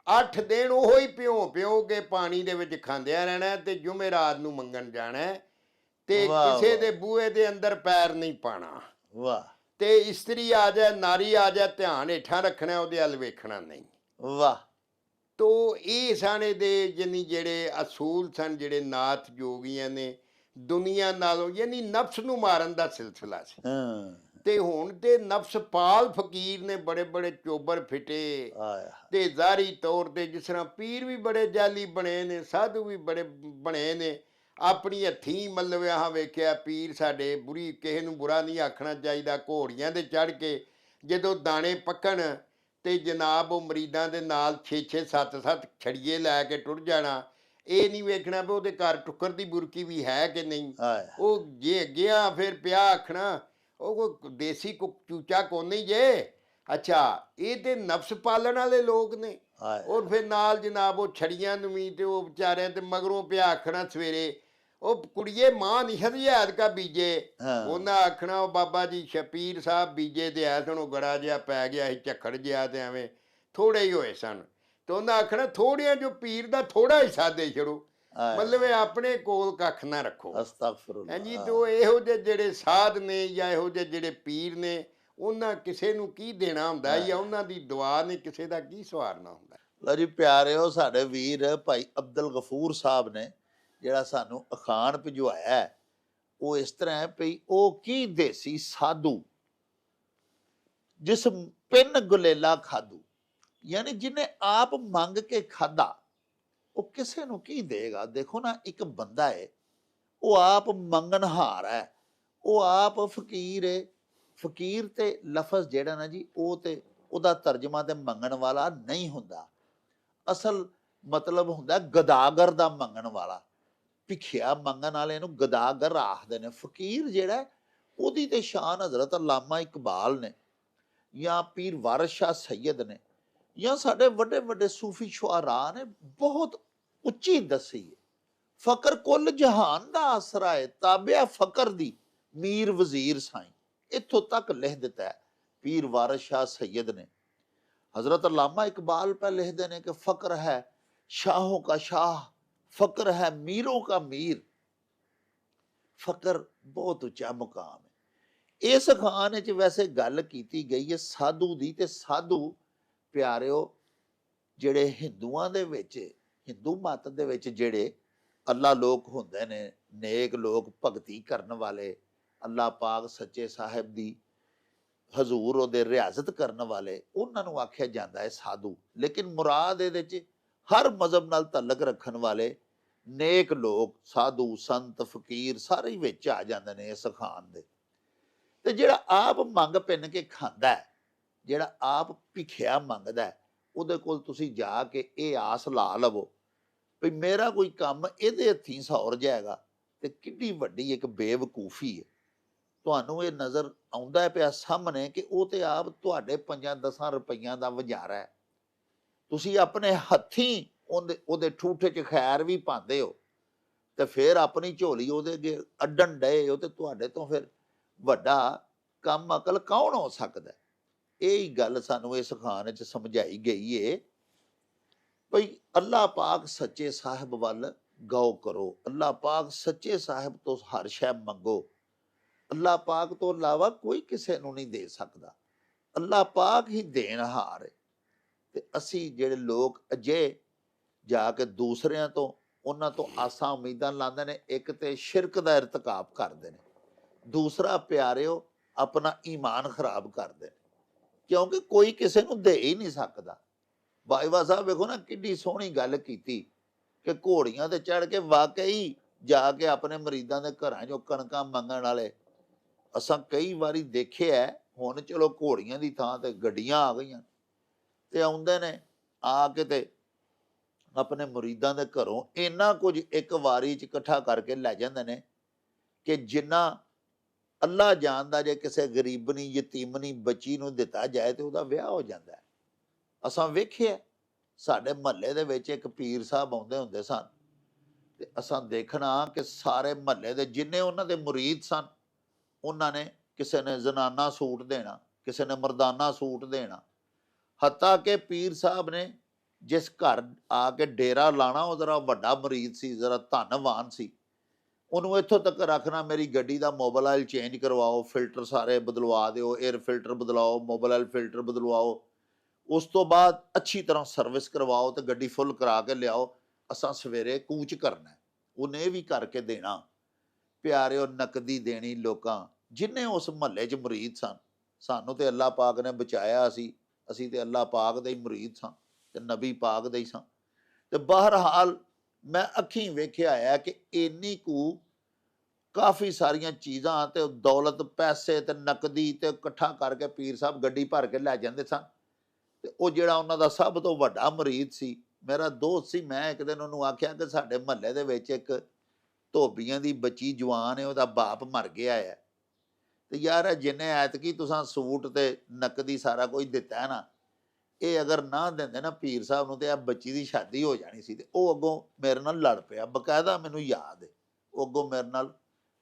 [SPEAKER 2] 8 ਦਿਨ ਉਹੀ ਪਿਓ ਕੇ ਪਾਣੀ ਦੇ ਵਿੱਚ ਖਾਂਦਿਆਂ ਰਹਿਣਾ ਤੇ ਜੁਮੇਰਾਤ ਨੂੰ ਮੰਗਣ ਜਾਣਾ ਤੇ
[SPEAKER 1] ਵਾਹ,
[SPEAKER 2] ਕਿਸੇ
[SPEAKER 1] ਵਾਹ।
[SPEAKER 2] ਦੇ ਬੂਹੇ ਦੇ ਅੰਦਰ ਪੈਰ ਨਹੀਂ ਪਾਣਾ।
[SPEAKER 1] ਵਾਹ
[SPEAKER 2] ਤੇ ਇਸਤਰੀ ਆ ਜਾਏ, ਨਾਰੀ ਆ ਜਾਏ, ਧਿਆਨ ਹੇਠਾਂ ਰੱਖਣਾ, ਉਹਦੇ ਵੱਲ ਵੇਖਣਾ ਨਹੀਂ।
[SPEAKER 1] ਵਾਹ
[SPEAKER 2] ਤੋ ਇਹ ਸਾਨੇ ਦੇ ਯਾਨੀ ਜਿਹੜੇ ਅਸੂਲ ਸਨ, ਜਿਹੜੇ ਨਾਥ ਜੋਗੀਆਂ ਨੇ ਦੁਨੀਆ ਨਾਲੋਂ ਯਾਨੀ ਨਫਸ ਨੂੰ ਮਾਰਨ ਦਾ ਸਿਲਸਿਲਾ ਸੀ।
[SPEAKER 1] ਹਾਂ
[SPEAKER 2] ਤੇ ਹੁਣ ਤੇ ਨਫਸ ਪਾਲ ਫਕੀਰ ਨੇ ਬੜੇ ਬੜੇ ਚੋਬਰ ਫਿੱਟੇ
[SPEAKER 1] ਆਇਆ
[SPEAKER 2] ਤੇ ਜ਼ਾਹਰੀ ਤੌਰ ਤੇ, ਜਿਸ ਤਰ੍ਹਾਂ ਪੀਰ ਵੀ ਬੜੇ ਜਾਲੀ ਬਣੇ ਨੇ, ਸਾਧੂ ਵੀ ਬੜੇ ਬਣੇ ਨੇ। ਆਪਣੀ ਹੱਥੀਂ ਮਤਲਬ ਆਹ ਵੇਖਿਆ ਪੀਰ ਸਾਡੇ, ਬੁਰੀ ਕਿਸੇ ਨੂੰ ਬੁਰਾ ਨਹੀਂ ਆਖਣਾ ਚਾਹੀਦਾ, ਘੋੜੀਆਂ ਦੇ ਚੜ੍ਹ ਕੇ ਜਦੋਂ ਦਾਣੇ ਪੱਕਣ ਤੇ ਜਨਾਬ ਉਹ ਮਰੀਦਾਂ ਦੇ ਨਾਲ 6-6 7-7 ਛੜੀਏ ਲੈ ਕੇ ਟੁਰ ਜਾਣਾ। ਇਹ ਨਹੀਂ ਵੇਖਣਾ ਵੀ ਉਹਦੇ ਘਰ ਟੁੱਕਰ ਦੀ ਬੁਰਕੀ ਵੀ ਹੈ ਕਿ ਨਹੀਂ।
[SPEAKER 1] ਆਇਆ
[SPEAKER 2] ਉਹ ਜੇ ਗਿਆ ਫਿਰ ਪਿਆ ਆਖਣਾ ਉਹ ਕੋਈ ਦੇਸੀ ਚੂਚਾ ਕੋ ਨਹੀਂ ਜੇ। ਅੱਛਾ, ਇਹ ਤੇ ਨਫਸ ਪਾਲਣ ਵਾਲੇ ਲੋਕ ਨੇ।
[SPEAKER 1] ਆਇਆ
[SPEAKER 2] ਔਰ ਫਿਰ ਨਾਲ ਜਨਾਬ ਉਹ ਛੜੀਆਂ ਨੂੰ ਵੀ ਤੇ ਉਹ ਵਿਚਾਰਿਆਂ ਤੇ ਮਗਰੋਂ ਪਿਆ ਆਖਣਾ ਸਵੇਰੇ, ਉਹ ਕੁੜੀਏ ਮਾਂ ਨਿਸ਼ਦ ਯਾਦ ਕਾ ਬੀਜੇ।
[SPEAKER 1] ਹਾਂ।
[SPEAKER 2] ਉਹਨਾਂ ਆਖਣਾ ਉਹ ਬਾਬਾ ਜੀ ਸ਼ਪੀਰ ਸਾਹਿਬ ਬੀਜੇ ਤੇ ਐ ਸਣ, ਉਹ ਗੜਾ ਜਿਹਾ ਪੈ ਗਿਆ ਸੀ, ਝੱਖੜ ਜਿਹਾ ਤੇ ਐਵੇਂ ਥੋੜੇ ਹੀ ਹੋਏ ਸਨ। ਤੇ ਉਹਨਾਂ ਆਖਣਾ ਥੋੜਿਆਂ ਜੋ ਪੀਰ ਦਾ ਥੋੜਾ ਹਿੱਸਾ ਦੇ ਛੜੋ,
[SPEAKER 1] ਆਇਆ
[SPEAKER 2] ਮਤਲਬ ਇਹ ਆਪਣੇ ਕੋਲ ਕੱਖ ਨਾ ਰੱਖੋ।
[SPEAKER 1] ਅਸਤਗਫਿਰੁੱਲਾਹ।
[SPEAKER 2] ਹਾਂਜੀ, ਤੇ ਉਹ ਇਹੋ ਜਿਹੇ ਜਿਹੜੇ ਸਾਧ ਨੇ ਜਾਂ ਇਹੋ ਜਿਹੇ ਜਿਹੜੇ ਪੀਰ ਨੇ, ਉਹਨਾਂ ਕਿਸੇ ਨੂੰ ਕੀ ਦੇਣਾ ਹੁੰਦਾ ਜਾਂ ਉਹਨਾਂ ਦੀ ਦੁਆ ਨੇ ਕਿਸੇ ਦਾ ਕੀ ਸਵਾਰਨਾ ਹੁੰਦਾ।
[SPEAKER 1] ਲਓ ਜੀ ਪਿਆਰਿਓ, ਸਾਡੇ ਵੀਰ ਭਾਈ ਅਬਦੁਲ ਗਫੂਰ ਸਾਹਿਬ ਨੇ ਜਿਹੜਾ ਸਾਨੂੰ ਅਖਾਣ ਭਿਜਵਾਇਆ ਹੈ, ਉਹ ਇਸ ਤਰ੍ਹਾਂ ਹੈ ਭਈ ਉਹ ਕੀ ਦੇਸੀ ਸਾਧੂ ਜਿਸ ਪਿੰਨ ਗੁਲੇਲਾ ਖਾਧੂ, ਯਾਨੀ ਜਿਹਨੇ ਆਪ ਮੰਗ ਕੇ ਖਾਧਾ ਉਹ ਕਿਸੇ ਨੂੰ ਕੀ ਦੇਗਾ। ਦੇਖੋ ਨਾ, ਇੱਕ ਬੰਦਾ ਹੈ, ਉਹ ਆਪ ਮੰਗਣਹਾਰ ਹੈ, ਉਹ ਆਪ ਫਕੀਰ ਹੈ। ਫਕੀਰ ਤੇ ਲਫ਼ਜ਼ ਜਿਹੜਾ ਨਾ ਜੀ, ਉਹ ਤੇ ਉਹਦਾ ਤਰਜਮਾ ਤੇ ਮੰਗਣ ਵਾਲਾ ਨਹੀਂ ਹੁੰਦਾ। ਅਸਲ ਮਤਲਬ ਹੁੰਦਾ ਗਦਾਗਰ ਦਾ ਮੰਗਣ ਵਾਲਾ। ਭਿਖਿਆ ਮੰਗਣ ਵਾਲੇ ਨੂੰ ਗਦਾਗਰ ਆਖਦੇ ਨੇ। ਫਕੀਰ ਜਿਹੜਾ ਉਹਦੀ ਤੇ ਸ਼ਾਨ ਹਜ਼ਰਤ ਅਲਾਮਾ ਇਕਬਾਲ ਨੇ ਜਾਂ ਪੀਰ ਵਾਰਿਸ ਸ਼ਾਹ ਸੈਯਦ ਨੇ ਜਾਂ ਸਾਡੇ ਵੱਡੇ ਵੱਡੇ ਸੂਫੀ ਸ਼ੁਆਰਾ ਨੇ ਬਹੁਤ ਉੱਚੀ ਦੱਸੀ ਹੈ। ਫਕਰ ਕੁੱਲ ਜਹਾਨ ਦਾ ਆਸਰਾ ਹੈ, ਤਾਬਿਆ ਫਕਰ ਦੀ ਮੀਰ ਵਜ਼ੀਰ ਸਾਈਂ। ਇੱਥੋਂ ਤੱਕ ਲਿਖ ਦਿੱਤਾ ਹੈ ਪੀਰ ਵਾਰਿਸ ਸ਼ਾਹ ਸੈਯਦ ਨੇ। हजरत अल्लामा इकबाल पर लिखते हैं कि फ़क्र है शाहों का शाह, फ़क्र है मीरों का मीर। फ़क्र बहुत उच्चा मुकाम है। इस खान च वैसे गल की गई है साधु दी, ते साधु प्यारिओ जिहड़े हिंदुआं दे विच, हिंदू मत दे विच जिहड़े अल्लाह लोक हुंदे ने, नेक लोक, भगती करन वाले, अल्लाह पाक सच्चे साहिब दी हजूर ਉਹਦੇ ਰਿਆਜ਼ਤ ਕਰਨ ਵਾਲੇ, ਉਹਨਾਂ ਨੂੰ ਆਖਿਆ ਜਾਂਦਾ ਹੈ ਸਾਧੂ। ਲੇਕਿਨ ਮੁਰਾਦ ਇਹਦੇ ਚ ਹਰ ਮਜ਼ਹਬ ਨਾਲ ਤਾਲੁਕ ਰੱਖਣ ਵਾਲੇ ਨੇਕ ਲੋਕ, ਸਾਧੂ, ਸੰਤ, ਫਕੀਰ ਸਾਰੇ ਵਿੱਚ ਆ ਜਾਂਦੇ ਨੇ ਇਸ ਖਾਨ ਦੇ। ਤੇ ਜਿਹੜਾ ਆਪ ਮੰਗ ਪਿੰਨ ਕੇ ਖਾਂਦਾ ਹੈ, ਜਿਹੜਾ ਆਪ ਭਿਖਿਆ ਮੰਗਦਾ, ਉਹਦੇ ਕੋਲ ਤੁਸੀਂ ਜਾ ਕੇ ਇਹ ਆਸ ਲਾ ਲਵੋ ਵੀ ਮੇਰਾ ਕੋਈ ਕੰਮ ਇਹਦੇ ਹੱਥੀਂ ਸੌਰ ਜਾਏਗਾ, ਤੇ ਕਿੰਨੀ ਵੱਡੀ ਇੱਕ ਬੇਵਕੂਫੀ ਹੈ। ਤੁਹਾਨੂੰ ਇਹ ਨਜ਼ਰ ਆਉਂਦਾ ਹੈ ਪਿਆ ਸਾਹਮਣੇ ਕਿ ਉਹ ਤੇ ਆਪ ਤੁਹਾਡੇ 5-10 ਰੁਪਈਆਂ ਦਾ ਵਜ਼ਾਰਾ ਹੈ। ਤੁਸੀਂ ਆਪਣੇ ਹੱਥੀਂ ਉਹਦੇ ਠੂਠੇ 'ਚ ਖੈਰ ਵੀ ਪਾਉਂਦੇ ਹੋ ਤੇ ਫਿਰ ਆਪਣੀ ਝੋਲੀ ਉਹਦੇ ਅੱਗੇ ਅੱਡਣ ਡਏ ਹੋ, ਤੇ ਤੁਹਾਡੇ ਤੋਂ ਫਿਰ ਵੱਡਾ ਕੰਮ ਅਕਲ ਕੌਣ ਹੋ ਸਕਦਾ। ਇਹ ਹੀ ਗੱਲ ਸਾਨੂੰ ਇਸ ਖਾਨ 'ਚ ਸਮਝਾਈ ਗਈ ਏ ਭਈ ਅੱਲਾਹ ਪਾਕ ਸੱਚੇ ਸਾਹਿਬ ਵੱਲ ਗੌ ਕਰੋ। ਅੱਲਾਹ ਪਾਕ ਸੱਚੇ ਸਾਹਿਬ ਤੋਂ ਹਰ ਸ਼ੈ ਮੰਗੋ। ਅੱਲਾਹ ਪਾਕ ਤੋਂ ਇਲਾਵਾ ਕੋਈ ਕਿਸੇ ਨੂੰ ਨਹੀਂ ਦੇ ਸਕਦਾ। ਅੱਲਾਹ ਪਾਕ ਹੀ ਦੇਣਹਾਰ ਹੈ। ਤੇ ਅਸੀਂ ਜਿਹੜੇ ਲੋਕ ਅਜੇ ਜਾ ਕੇ ਦੂਸਰਿਆਂ ਤੋਂ ਉਹਨਾਂ ਤੋਂ ਆਸਾਂ ਉਮੀਦਾਂ ਲਾਉਂਦੇ ਨੇ, ਇੱਕ ਤੇ ਸ਼ਿਰਕ ਦਾ ਇਰਤਕਾਬ ਕਰਦੇ ਨੇ, ਦੂਸਰਾ ਪਿਆਰਿਓ ਆਪਣਾ ਈਮਾਨ ਖਰਾਬ ਕਰਦੇ ਨੇ, ਕਿਉਂਕਿ ਕੋਈ ਕਿਸੇ ਨੂੰ ਦੇ ਹੀ ਨਹੀਂ ਸਕਦਾ। ਬਾਈਵਾ ਸਾਹਿਬ ਵੇਖੋ ਨਾ ਕਿੰਨੀ ਸੋਹਣੀ ਗੱਲ ਕੀਤੀ ਕਿ ਘੋੜੀਆਂ ਤੇ ਚੜ ਕੇ ਵਾਕਈ ਜਾ ਕੇ ਆਪਣੇ ਮਰੀਜ਼ਾਂ ਦੇ ਘਰਾਂ 'ਚੋਂ ਕਣਕਾਂ ਮੰਗਣ ਵਾਲੇ ਅਸਾਂ ਕਈ ਵਾਰੀ ਦੇਖਿਆ। ਹੁਣ ਚਲੋ ਘੋੜੀਆਂ ਦੀ ਥਾਂ ਤੇ ਗੱਡੀਆਂ ਆ ਗਈਆਂ ਤੇ ਆਉਂਦੇ ਨੇ ਆ ਕੇ ਤੇ ਆਪਣੇ ਮੁਰੀਦਾਂ ਦੇ ਘਰੋਂ ਇੰਨਾ ਕੁਝ ਇੱਕ ਵਾਰੀ 'ਚ ਇਕੱਠਾ ਕਰਕੇ ਲੈ ਜਾਂਦੇ ਨੇ ਕਿ ਜਿੰਨਾ ਅੱਲਾ ਜਾਣਦਾ, ਜੇ ਕਿਸੇ ਗਰੀਬਨੀ ਯਤੀਮਨੀ ਬੱਚੀ ਨੂੰ ਦਿੱਤਾ ਜਾਏ ਤੇ ਉਹਦਾ ਵਿਆਹ ਹੋ ਜਾਂਦਾ ਹੈ। ਅਸਾਂ ਵੇਖਿਆ ਸਾਡੇ ਮਹੱਲੇ ਦੇ ਵਿੱਚ ਇੱਕ ਪੀਰ ਸਾਹਿਬ ਆਉਂਦੇ ਹੁੰਦੇ ਸਨ ਤੇ ਅਸਾਂ ਦੇਖਣਾ ਕਿ ਸਾਰੇ ਮਹੱਲੇ ਦੇ ਜਿੰਨੇ ਉਹਨਾਂ ਦੇ ਮੁਰੀਦ ਸਨ, ਉਹਨਾਂ ਨੇ ਕਿਸੇ ਨੇ ਜ਼ਨਾਨਾ ਸੂਟ ਦੇਣਾ, ਕਿਸੇ ਨੇ ਮਰਦਾਨਾ ਸੂਟ ਦੇਣਾ, ਹੱਤਾ ਕਿ ਪੀਰ ਸਾਹਿਬ ਨੇ ਜਿਸ ਘਰ ਆ ਕੇ ਡੇਰਾ ਲਾਣਾ ਉਹ ਜ਼ਰਾ ਵੱਡਾ ਮੁਰੀਦ ਸੀ, ਜ਼ਰਾ ਧਨਵਾਨ ਸੀ, ਉਹਨੂੰ ਇੱਥੋਂ ਤੱਕ ਰੱਖਣਾ ਮੇਰੀ ਗੱਡੀ ਦਾ ਮੋਬਾਈਲ ਚੇਂਜ ਕਰਵਾਓ, ਫਿਲਟਰ ਸਾਰੇ ਬਦਲਵਾ ਦਿਓ, 에ਅਰ ਫਿਲਟਰ ਬਦਲਾਓ, ਮੋਬਾਈਲ ਫਿਲਟਰ ਬਦਲਵਾਓ, ਉਸ ਤੋਂ ਬਾਅਦ ਅੱਛੀ ਤਰ੍ਹਾਂ ਸਰਵਿਸ ਕਰਵਾਓ ਤੇ ਗੱਡੀ ਫੁੱਲ ਕਰਾ ਕੇ ਲਿਆਓ, ਅਸਾਂ ਸਵੇਰੇ ਕੂਚ ਕਰਨਾ। ਉਹਨੇ ਇਹ ਵੀ ਕਰਕੇ ਦੇਣਾ। ਪਿਆਰਿਓ ਨਕਦੀ ਦੇਣੀ ਲੋਕਾਂ ਜਿੰਨੇ ਉਸ ਮਹੱਲੇ 'ਚ ਮੁਰੀਦ ਸਨ। ਸਾਨੂੰ ਤੇ ਅੱਲਾਹ ਪਾਕ ਨੇ ਬਚਾਇਆ, ਅਸੀਂ ਤੇ ਅੱਲਾਹ ਪਾਕ ਦੇ ਹੀ ਮੁਰੀਦ ਸਾਂ ਤੇ ਨਬੀ ਪਾਕ ਦੇ ਹੀ ਸਾਂ। ਤੇ ਬਹਰਹਾਲ ਮੈਂ ਅੱਖੀਂ ਵੇਖਿਆ ਹੈ ਕਿ ਇੰਨੀ ਕੁ ਕਾਫੀ ਸਾਰੀਆਂ ਚੀਜ਼ਾਂ ਤੇ ਦੌਲਤ ਪੈਸੇ ਤੇ ਨਕਦੀ ਤੇ ਇਕੱਠਾ ਕਰਕੇ ਪੀਰ ਸਾਹਿਬ ਗੱਡੀ ਭਰ ਕੇ ਲੈ ਜਾਂਦੇ ਸਨ। ਤੇ ਉਹ ਜਿਹੜਾ ਉਹਨਾਂ ਦਾ ਸਭ ਤੋਂ ਵੱਡਾ ਮੁਰੀਦ ਸੀ, ਮੇਰਾ ਦੋਸਤ ਸੀ, ਮੈਂ ਇੱਕ ਦਿਨ ਉਹਨੂੰ ਆਖਿਆ ਕਿ ਸਾਡੇ ਮਹੱਲੇ ਦੇ ਵਿੱਚ ਇੱਕ ਧੋਬੀਆਂ ਦੀ ਬੱਚੀ ਜਵਾਨ ਹੈ, ਉਹਦਾ ਬਾਪ ਮਰ ਗਿਆ ਹੈ ਤੇ ਯਾਰ ਜਿੰਨੇ ਐਤਕੀ ਤੁਸੀਂ ਸੂਟ ਤੇ ਨਕਦੀ ਸਾਰਾ ਕੁਝ ਦਿੱਤਾ ਹੈ ਨਾ, ਇਹ ਅਗਰ ਨਾ ਦਿੰਦੇ ਨਾ ਪੀਰ ਸਾਹਿਬ ਨੂੰ ਤੇ ਆ ਬੱਚੀ ਦੀ ਸ਼ਾਦੀ ਹੋ ਜਾਣੀ ਸੀ। ਤੇ ਉਹ ਅੱਗੋਂ ਮੇਰੇ ਨਾਲ ਲੜ ਪਿਆ, ਬਕਾਇਦਾ ਮੈਨੂੰ ਯਾਦ ਹੈ। ਉਹ ਅੱਗੋਂ ਮੇਰੇ ਨਾਲ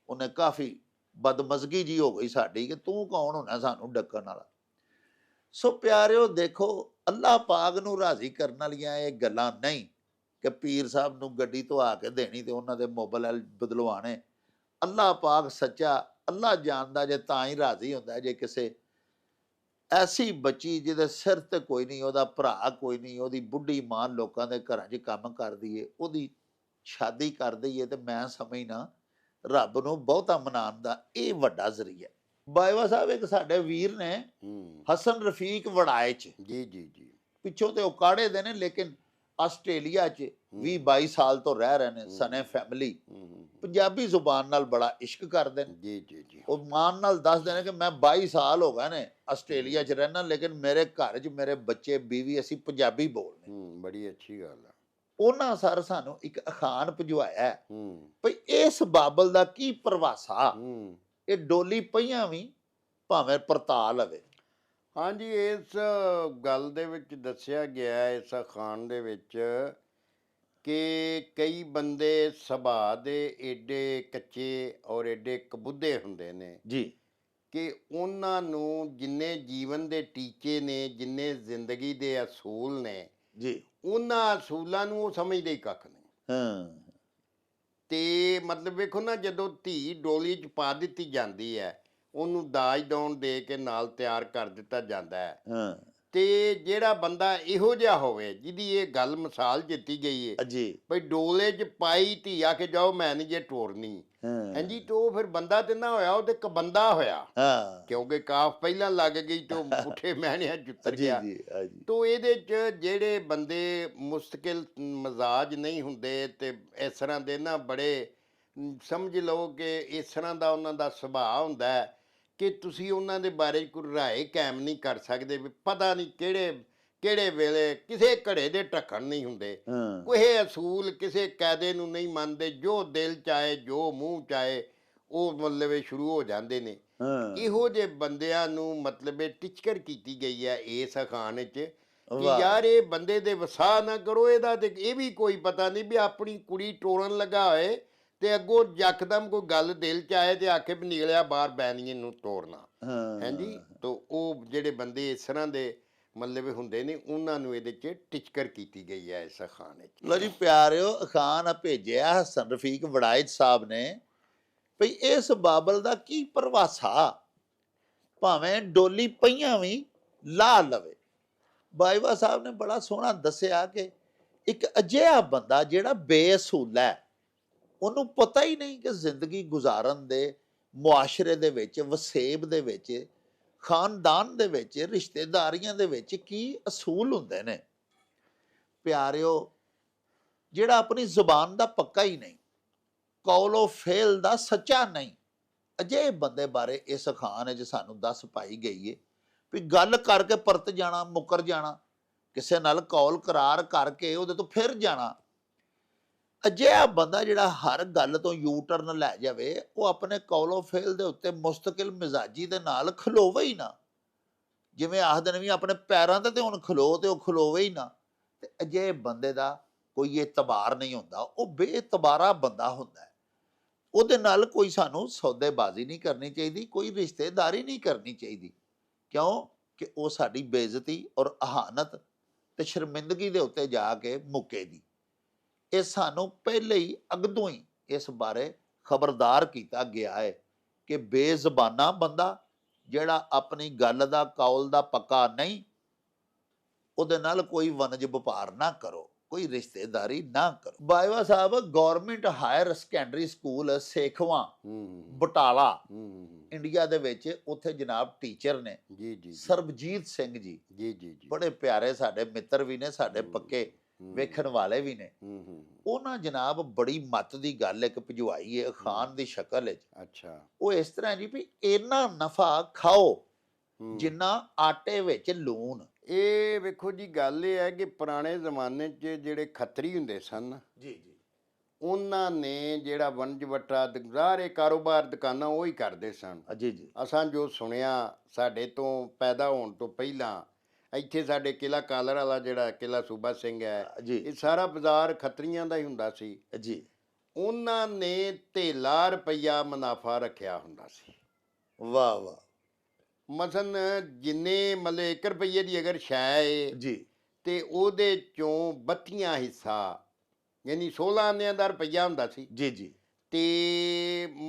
[SPEAKER 1] ਉਹਨੇ ਕਾਫੀ ਬਦਮਜ਼ਗੀ ਜੀ ਹੋ ਗਈ ਸਾਡੀ ਕਿ ਤੂੰ ਕੌਣ ਹੋਣਾ ਸਾਨੂੰ ਡੱਕਣ ਵਾਲਾ। ਸੋ ਪਿਆਰਿਓ ਦੇਖੋ, ਅੱਲਾਹ ਪਾਕ ਨੂੰ ਰਾਜ਼ੀ ਕਰਨ ਵਾਲੀਆਂ ਇਹ ਗੱਲਾਂ ਨਹੀਂ ਕਿ ਪੀਰ ਸਾਹਿਬ ਨੂੰ ਗੱਡੀ ਧਵਾ ਕੇ ਦੇਣੀ ਤੇ ਉਹਨਾਂ ਦੇ ਮੋਬਾਈਲ ਬਦਲਵਾਣੇ। ਅੱਲਾਹ ਪਾਕ ਸੱਚਾ, ਅੱਲਾਹ ਜਾਣਦਾ ਜੇ ਤਾਂ ਹੀ ਰਾਜ਼ੀ ਹੁੰਦਾ ਜੇ ਕਿਸੇ ਐਸੀ ਬੱਚੀ ਜਿਹਦੇ ਸਿਰ ਤੇ ਕੋਈ ਨਹੀਂ, ਉਹਦਾ ਭਰਾ ਕੋਈ ਨਹੀਂ, ਉਹਦੀ ਬੁੱਢੀ ਮਾਂ ਲੋਕਾਂ ਦੇ ਘਰਾਂ 'ਚ ਕੰਮ ਕਰਦੀ ਏ, ਉਹਦੀ ਸ਼ਾਦੀ ਕਰ ਦਈਏ ਤੇ ਮੈਂ ਸਮਝਣਾ ਰੱਬ ਨੂੰ ਬਹੁਤਾ ਮਨਾਉਣ ਦਾ ਇਹ ਵੱਡਾ ਜ਼ਰੀਆ। ਬਾਈਵਾ ਸਾਹਿਬ ਇੱਕ ਸਾਡੇ ਵੀਰ ਨੇ ਹਸਨ ਰਫੀਕ ਵੜਾਏ 'ਚ
[SPEAKER 2] ਜੀ
[SPEAKER 1] ਪਿੱਛੋਂ ਤੇ ਉਹ ਕਾੜੇ ਦੇ ਨੇ, ਲੇਕਿਨ ਆਸਟ੍ਰੇਲੀਆ 'ਚ 20-22 ਸਾਲ ਤੋਂ ਰਹਿ ਰਹੇ ਨੇ ਸਨੇ ਫੈਮਿਲੀ। ਪੰਜਾਬੀ ਜ਼ੁਬਾਨ ਨਾਲ ਬੜਾ ਇਸ਼ਕ ਕਰਦੇ ਨੇ
[SPEAKER 2] ਜੀ।
[SPEAKER 1] ਉਹ ਮਾਨ ਨਾਲ ਦੱਸਦੇ ਨੇ ਕਿ ਮੈਂ 22 ਸਾਲ ਹੋ ਗਏ ਨੇ ਆਸਟ੍ਰੇਲੀਆ 'ਚ ਰਹਿਣਾ, ਲੇਕਿਨ ਮੇਰੇ ਘਰ 'ਚ ਮੇਰੇ ਬੱਚੇ ਬੀਵੀ ਅਸੀਂ ਪੰਜਾਬੀ ਬੋਲਦੇ।
[SPEAKER 2] ਬੜੀ ਅੱਛੀ ਗੱਲ ਆ।
[SPEAKER 1] ਉਹਨਾਂ ਸਰ ਸਾਨੂੰ ਇੱਕ ਅਖਾਣ ਭਜਵਾਇਆ ਭਈ ਇਸ ਬਾਬਲ ਦਾ ਕੀ ਪ੍ਰਵਾਸਾ, ਇਹ ਡੋਲੀ ਪਈਆਂ ਵੀ ਭਾਵੇਂ ਪਰਤਾ ਲਵੇ।
[SPEAKER 2] ਹਾਂਜੀ, ਇਸ ਗੱਲ ਦੇ ਵਿੱਚ ਦੱਸਿਆ ਗਿਆ ਇਸ ਅਖਾਣ ਦੇ ਵਿੱਚ ਕਿ ਕਈ ਬੰਦੇ ਸੁਭਾਅ ਦੇ ਏਡੇ ਕੱਚੇ ਔਰ ਏਡੇ ਕਬੁੱਧੇ ਹੁੰਦੇ ਨੇ
[SPEAKER 1] ਜੀ
[SPEAKER 2] ਕਿ ਉਹਨਾਂ ਨੂੰ ਜਿੰਨੇ ਜੀਵਨ ਦੇ ਟੀਚੇ ਨੇ, ਜਿੰਨੇ ਜ਼ਿੰਦਗੀ ਦੇ ਅਸੂਲ ਨੇ
[SPEAKER 1] ਜੀ,
[SPEAKER 2] ਉਹਨਾਂ ਅਸੂਲਾਂ ਨੂੰ ਉਹ ਸਮਝਦੇ ਹੀ ਕੱਖ ਨਹੀਂ।
[SPEAKER 1] ਹਾਂ
[SPEAKER 2] ਤੇ ਮਤਲਬ ਵੇਖੋ ਨਾ, ਜਦੋਂ ਧੀ ਡੋਲੀ 'ਚ ਪਾ ਦਿੱਤੀ ਜਾਂਦੀ ਹੈ, ਉਹਨੂੰ ਦਾਜ ਦੌਣ ਦੇ ਕੇ ਨਾਲ ਤਿਆਰ ਕਰ ਦਿੱਤਾ ਜਾਂਦਾ ਹੈ।
[SPEAKER 1] ਹਾਂ
[SPEAKER 2] ਤੇ ਜਿਹੜਾ ਬੰਦਾ ਇਹੋ ਜਿਹਾ ਹੋਵੇ ਜਿਹਦੀ ਇਹ ਗੱਲ ਮਿਸਾਲ ਦਿੱਤੀ ਗਈ ਹੈ
[SPEAKER 1] ਜੀ,
[SPEAKER 2] ਭਈ ਡੋਲੇ 'ਚ ਪਾਈ ਧੀ ਆ ਕੇ ਜਾਓ, ਮੈਂ ਨਹੀਂ ਜੇ ਟੋਰਨੀ, ਹਾਂਜੀ, ਤੇ ਉਹ ਫਿਰ ਬੰਦਾ ਤੇ ਨਾ ਹੋਇਆ, ਉਹ ਤੇ ਕਬੰਦਾ ਹੋਇਆ,
[SPEAKER 1] ਹਾਂ
[SPEAKER 2] ਕਿਉਂਕਿ ਕਾਫ ਪਹਿਲਾਂ ਲੱਗ ਗਈ ਤੇ ਪੁੱਠੇ ਮਹਿਣਿਆਂ 'ਚ ਉਤਰ ਗਿਆ। ਤੋ ਇਹਦੇ 'ਚ ਜਿਹੜੇ ਬੰਦੇ ਮੁਸਤਕਿਲ ਮਜ਼ਾਜ ਨਹੀਂ ਹੁੰਦੇ ਤੇ ਇਸ ਤਰ੍ਹਾਂ ਦੇ ਨਾ ਬੜੇ ਸਮਝ ਲਓ ਕਿ ਇਸ ਤਰ੍ਹਾਂ ਦਾ ਉਹਨਾਂ ਦਾ ਸੁਭਾਅ ਹੁੰਦਾ ਹੈ ਕਿ ਤੁਸੀਂ ਉਹਨਾਂ ਦੇ ਬਾਰੇ ਕੋਈ ਰਾਏ ਕਾਇਮ ਨਹੀਂ ਕਰ ਸਕਦੇ ਵੀ ਪਤਾ ਨਹੀਂ ਕਿਹੜੇ ਵੇਲੇ ਕਿਸੇ ਘੜੇ ਦੇ ਢੱਕਣ ਨਹੀਂ ਹੁੰਦੇ, ਕੋਈ ਅਸੂਲ ਕਿਸੇ ਕਾਇਦੇ ਨੂੰ ਨਹੀਂ ਮੰਨਦੇ, ਜੋ ਦਿਲ ਚਾਹੇ ਜੋ ਮੂੰਹ ਚਾਹੇ ਉਹ ਮਤਲਬ ਇਹ ਸ਼ੁਰੂ ਹੋ ਜਾਂਦੇ ਨੇ। ਇਹੋ ਜਿਹੇ ਬੰਦਿਆਂ ਨੂੰ ਮਤਲਬ ਇਹ ਟਿਚਕਰ ਕੀਤੀ ਗਈ ਹੈ ਇਸ ਅਖਾਣ 'ਚ ਕਿ ਯਾਰ ਇਹ ਬੰਦੇ ਦੇ ਵਸਾ ਨਾ ਕਰੋ, ਇਹਦਾ ਤੇ ਇਹ ਵੀ ਕੋਈ ਪਤਾ ਨਹੀਂ ਵੀ ਆਪਣੀ ਕੁੜੀ ਟੋਰਨ ਲੱਗਾ ਹੋਏ ਤੇ ਅੱਗੋਂ ਯਕਦਮ ਕੋਈ ਗੱਲ ਦਿਲ 'ਚ ਆਏ ਤੇ ਆਖੇ ਵੀ ਨਿਕਲਿਆ ਬਾਹਰ ਬੈਨੀਏ ਨੂੰ ਤੋੜਨਾ, ਹਾਂਜੀ। ਤੋ ਉਹ ਜਿਹੜੇ ਬੰਦੇ ਇਸ ਤਰ੍ਹਾਂ ਦੇ ਮਤਲਬ ਹੁੰਦੇ ਨੇ, ਉਹਨਾਂ ਨੂੰ ਇਹਦੇ 'ਚ ਟਿਚਕਰ ਕੀਤੀ ਗਈ ਹੈ ਇਸ ਅਖਾਣ 'ਚ।
[SPEAKER 1] ਲੋ ਜੀ ਪਿਆਰਿਓ, ਅਖਾਣ ਭੇਜਿਆ ਹਸਨ ਰਫੀਕ ਵੜਾਇਤ ਸਾਹਿਬ ਨੇ ਭਈ ਇਸ ਬਾਬਲ ਦਾ ਕੀ ਪ੍ਰਵਾਸਾ, ਭਾਵੇਂ ਡੋਲੀ ਪਈਆਂ ਵੀ ਲਾ ਲਵੇ। ਬਾਈਵਾ ਸਾਹਿਬ ਨੇ ਬੜਾ ਸੋਹਣਾ ਦੱਸਿਆ ਕਿ ਇੱਕ ਅਜਿਹਾ ਬੰਦਾ ਜਿਹੜਾ ਬੇਅਸੂਲ ਹੈ, ਉਹਨੂੰ ਪਤਾ ਹੀ ਨਹੀਂ ਕਿ ਜ਼ਿੰਦਗੀ ਗੁਜ਼ਾਰਨ ਦੇ, ਮੁਆਸ਼ਰੇ ਦੇ ਵਿੱਚ, ਵਸੇਬ ਦੇ ਵਿੱਚ, ਖਾਨਦਾਨ ਦੇ ਵਿੱਚ, ਰਿਸ਼ਤੇਦਾਰੀਆਂ ਦੇ ਵਿੱਚ ਕੀ ਅਸੂਲ ਹੁੰਦੇ ਨੇ। ਪਿਆਰਿਓ, ਜਿਹੜਾ ਆਪਣੀ ਜ਼ੁਬਾਨ ਦਾ ਪੱਕਾ ਹੀ ਨਹੀਂ, ਕੌਲੋ ਫੇਲ ਦਾ ਸੱਚਾ ਨਹੀਂ, ਅਜਿਹੇ ਬੰਦੇ ਬਾਰੇ ਇਸ ਅਖਾਣ ਵਿੱਚ ਸਾਨੂੰ ਦੱਸ ਪਾਈ ਗਈ ਹੈ ਵੀ ਗੱਲ ਕਰਕੇ ਪਰਤ ਜਾਣਾ, ਮੁੱਕਰ ਜਾਣਾ, ਕਿਸੇ ਨਾਲ ਕੌਲ ਕਰਾਰ ਕਰਕੇ ਉਹਦੇ ਤੋਂ ਫਿਰ ਜਾਣਾ। ਅਜਿਹਾ ਬੰਦਾ ਜਿਹੜਾ ਹਰ ਗੱਲ ਤੋਂ ਯੂ ਟਰਨ ਲੈ ਜਾਵੇ, ਉਹ ਆਪਣੇ ਕੌਲੋ ਫੇਲ ਦੇ ਉੱਤੇ ਮੁਸਤਕਿਲ ਮਿਜ਼ਾਜੀ ਦੇ ਨਾਲ ਖਲੋਵੇ ਹੀ ਨਾ। ਜਿਵੇਂ ਆਖਦੇ ਨੇ ਵੀ ਆਪਣੇ ਪੈਰਾਂ ਤੇ ਹੁਣ ਖਲੋ, ਤੇ ਉਹ ਖਲੋਵੇ ਹੀ ਨਾ। ਤੇ ਅਜਿਹੇ ਬੰਦੇ ਦਾ ਕੋਈ ਇਤਬਾਰ ਨਹੀਂ ਹੁੰਦਾ, ਉਹ ਬੇਇਤਬਾਰਾ ਬੰਦਾ ਹੁੰਦਾ ਹੈ। ਉਹਦੇ ਨਾਲ ਕੋਈ ਸਾਨੂੰ ਸੌਦੇਬਾਜ਼ੀ ਨਹੀਂ ਕਰਨੀ ਚਾਹੀਦੀ, ਕੋਈ ਰਿਸ਼ਤੇਦਾਰੀ ਨਹੀਂ ਕਰਨੀ ਚਾਹੀਦੀ। ਕਿਉਂ ਕਿ ਉਹ ਸਾਡੀ ਬੇਇੱਜ਼ਤੀ ਔਰ ਅਹਾਨਤ ਤੇ ਸ਼ਰਮਿੰਦਗੀ ਦੇ ਉੱਤੇ ਜਾ ਕੇ ਮੁੱਕੇਗੀ। ਇਹ ਸਾਨੂੰ ਪਹਿਲੇ ਹੀ ਅਗਦੋਂ ਹੀ ਇਸ ਬਾਰੇ ਖਬਰਦਾਰ ਕੀਤਾ ਗਿਆ ਹੈ ਕਿ ਬੇਜ਼ਬਾਨਾ ਬੰਦਾ ਜਿਹੜਾ ਆਪਣੀ ਗੱਲ ਦਾ, ਕੌਲ ਦਾ ਪੱਕਾ ਨਹੀਂ, ਉਹਦੇ ਨਾਲ ਕੋਈ ਵਣਜ ਵਪਾਰ ਨਾ ਕਰੋ, ਕੋਈ ਰਿਸ਼ਤੇਦਾਰੀ ਨਾ ਕਰੋ। ਬਾਜਵਾ ਸਾਹਿਬ, government higher secondary school Sekhwan Batala India ਦੇ ਵਿੱਚ, ਉੱਥੇ ਜਨਾਬ ਟੀਚਰ ਨੇ
[SPEAKER 2] ਜੀ
[SPEAKER 1] ਸਰਬਜੀਤ ਸਿੰਘ ਜੀ,
[SPEAKER 2] ਜੀ
[SPEAKER 1] ਬੜੇ ਪਿਆਰੇ ਸਾਡੇ ਮਿੱਤਰ ਵੀ ਨੇ, ਸਾਡੇ ਪੱਕੇ ਵੇਖਣ ਵਾਲੇ ਵੀ ਨੇ। ਉਹਨਾਂ ਜਨਾਬ ਬੜੀ ਮੱਤ ਦੀ ਗੱਲ ਇੱਕ ਭਜਵਾਈ ਹੈ ਅਖਾਣ ਦੀ ਸ਼ਕਲ ਵਿੱਚ।
[SPEAKER 2] ਅੱਛਾ।
[SPEAKER 1] ਉਹ ਇਸ ਤਰ੍ਹਾਂ ਜੀ ਵੀ ਇੰਨਾ ਨਫਾ ਖਾਓ ਜਿੰਨਾ ਆਟੇ ਵਿੱਚ ਲੂਣ।
[SPEAKER 2] ਇਹ ਵੇਖੋ ਜੀ, ਗੱਲ ਇਹ ਹੈ ਕਿ ਪੁਰਾਣੇ ਜ਼ਮਾਨੇ 'ਚ ਜਿਹੜੇ ਖੱਤਰੀ ਹੁੰਦੇ ਸਨ
[SPEAKER 1] ਜੀ,
[SPEAKER 2] ਉਹਨਾਂ ਨੇ ਜਿਹੜਾ ਵਣਜ ਵਟਾ ਸਾਰੇ ਕਾਰੋਬਾਰ ਦੁਕਾਨਾਂ ਉਹ ਹੀ ਕਰਦੇ ਸਨ।
[SPEAKER 1] ਜੀ
[SPEAKER 2] ਅਸਾਂ ਜੋ ਸੁਣਿਆ, ਸਾਡੇ ਤੋਂ ਪੈਦਾ ਹੋਣ ਤੋਂ ਪਹਿਲਾਂ ਇੱਥੇ ਸਾਡੇ ਕਿਲ੍ਹਾ ਕਾਲਰ ਵਾਲਾ ਜਿਹੜਾ ਕਿਲ੍ਹਾ ਸੂਬਾ ਸਿੰਘ ਹੈ,
[SPEAKER 1] ਜੀ
[SPEAKER 2] ਇਹ ਸਾਰਾ ਬਾਜ਼ਾਰ ਖੱਤਰੀਆਂ ਦਾ ਹੀ ਹੁੰਦਾ ਸੀ
[SPEAKER 1] ਜੀ।
[SPEAKER 2] ਉਹਨਾਂ ਨੇ ਧੇਲਾ ਰੁਪਈਆ ਮੁਨਾਫਾ ਰੱਖਿਆ ਹੁੰਦਾ ਸੀ।
[SPEAKER 1] ਵਾਹ ਵਾਹ।
[SPEAKER 2] ਮਸਲਨ ਜਿੰਨੇ ਮਤਲਬ 1 ਰੁਪਈਏ ਦੀ ਅਗਰ ਸ਼ੈ ਹੈ
[SPEAKER 1] ਜੀ,
[SPEAKER 2] ਤੇ ਉਹਦੇ ਚੋਂ 32 ਹਿੱਸਾ, ਯਾਨੀ 16 ਆਨਿਆਂ ਦਾ ਰੁਪਈਆ ਹੁੰਦਾ ਸੀ।
[SPEAKER 1] ਜੀ ਜੀ।
[SPEAKER 2] ਤੇ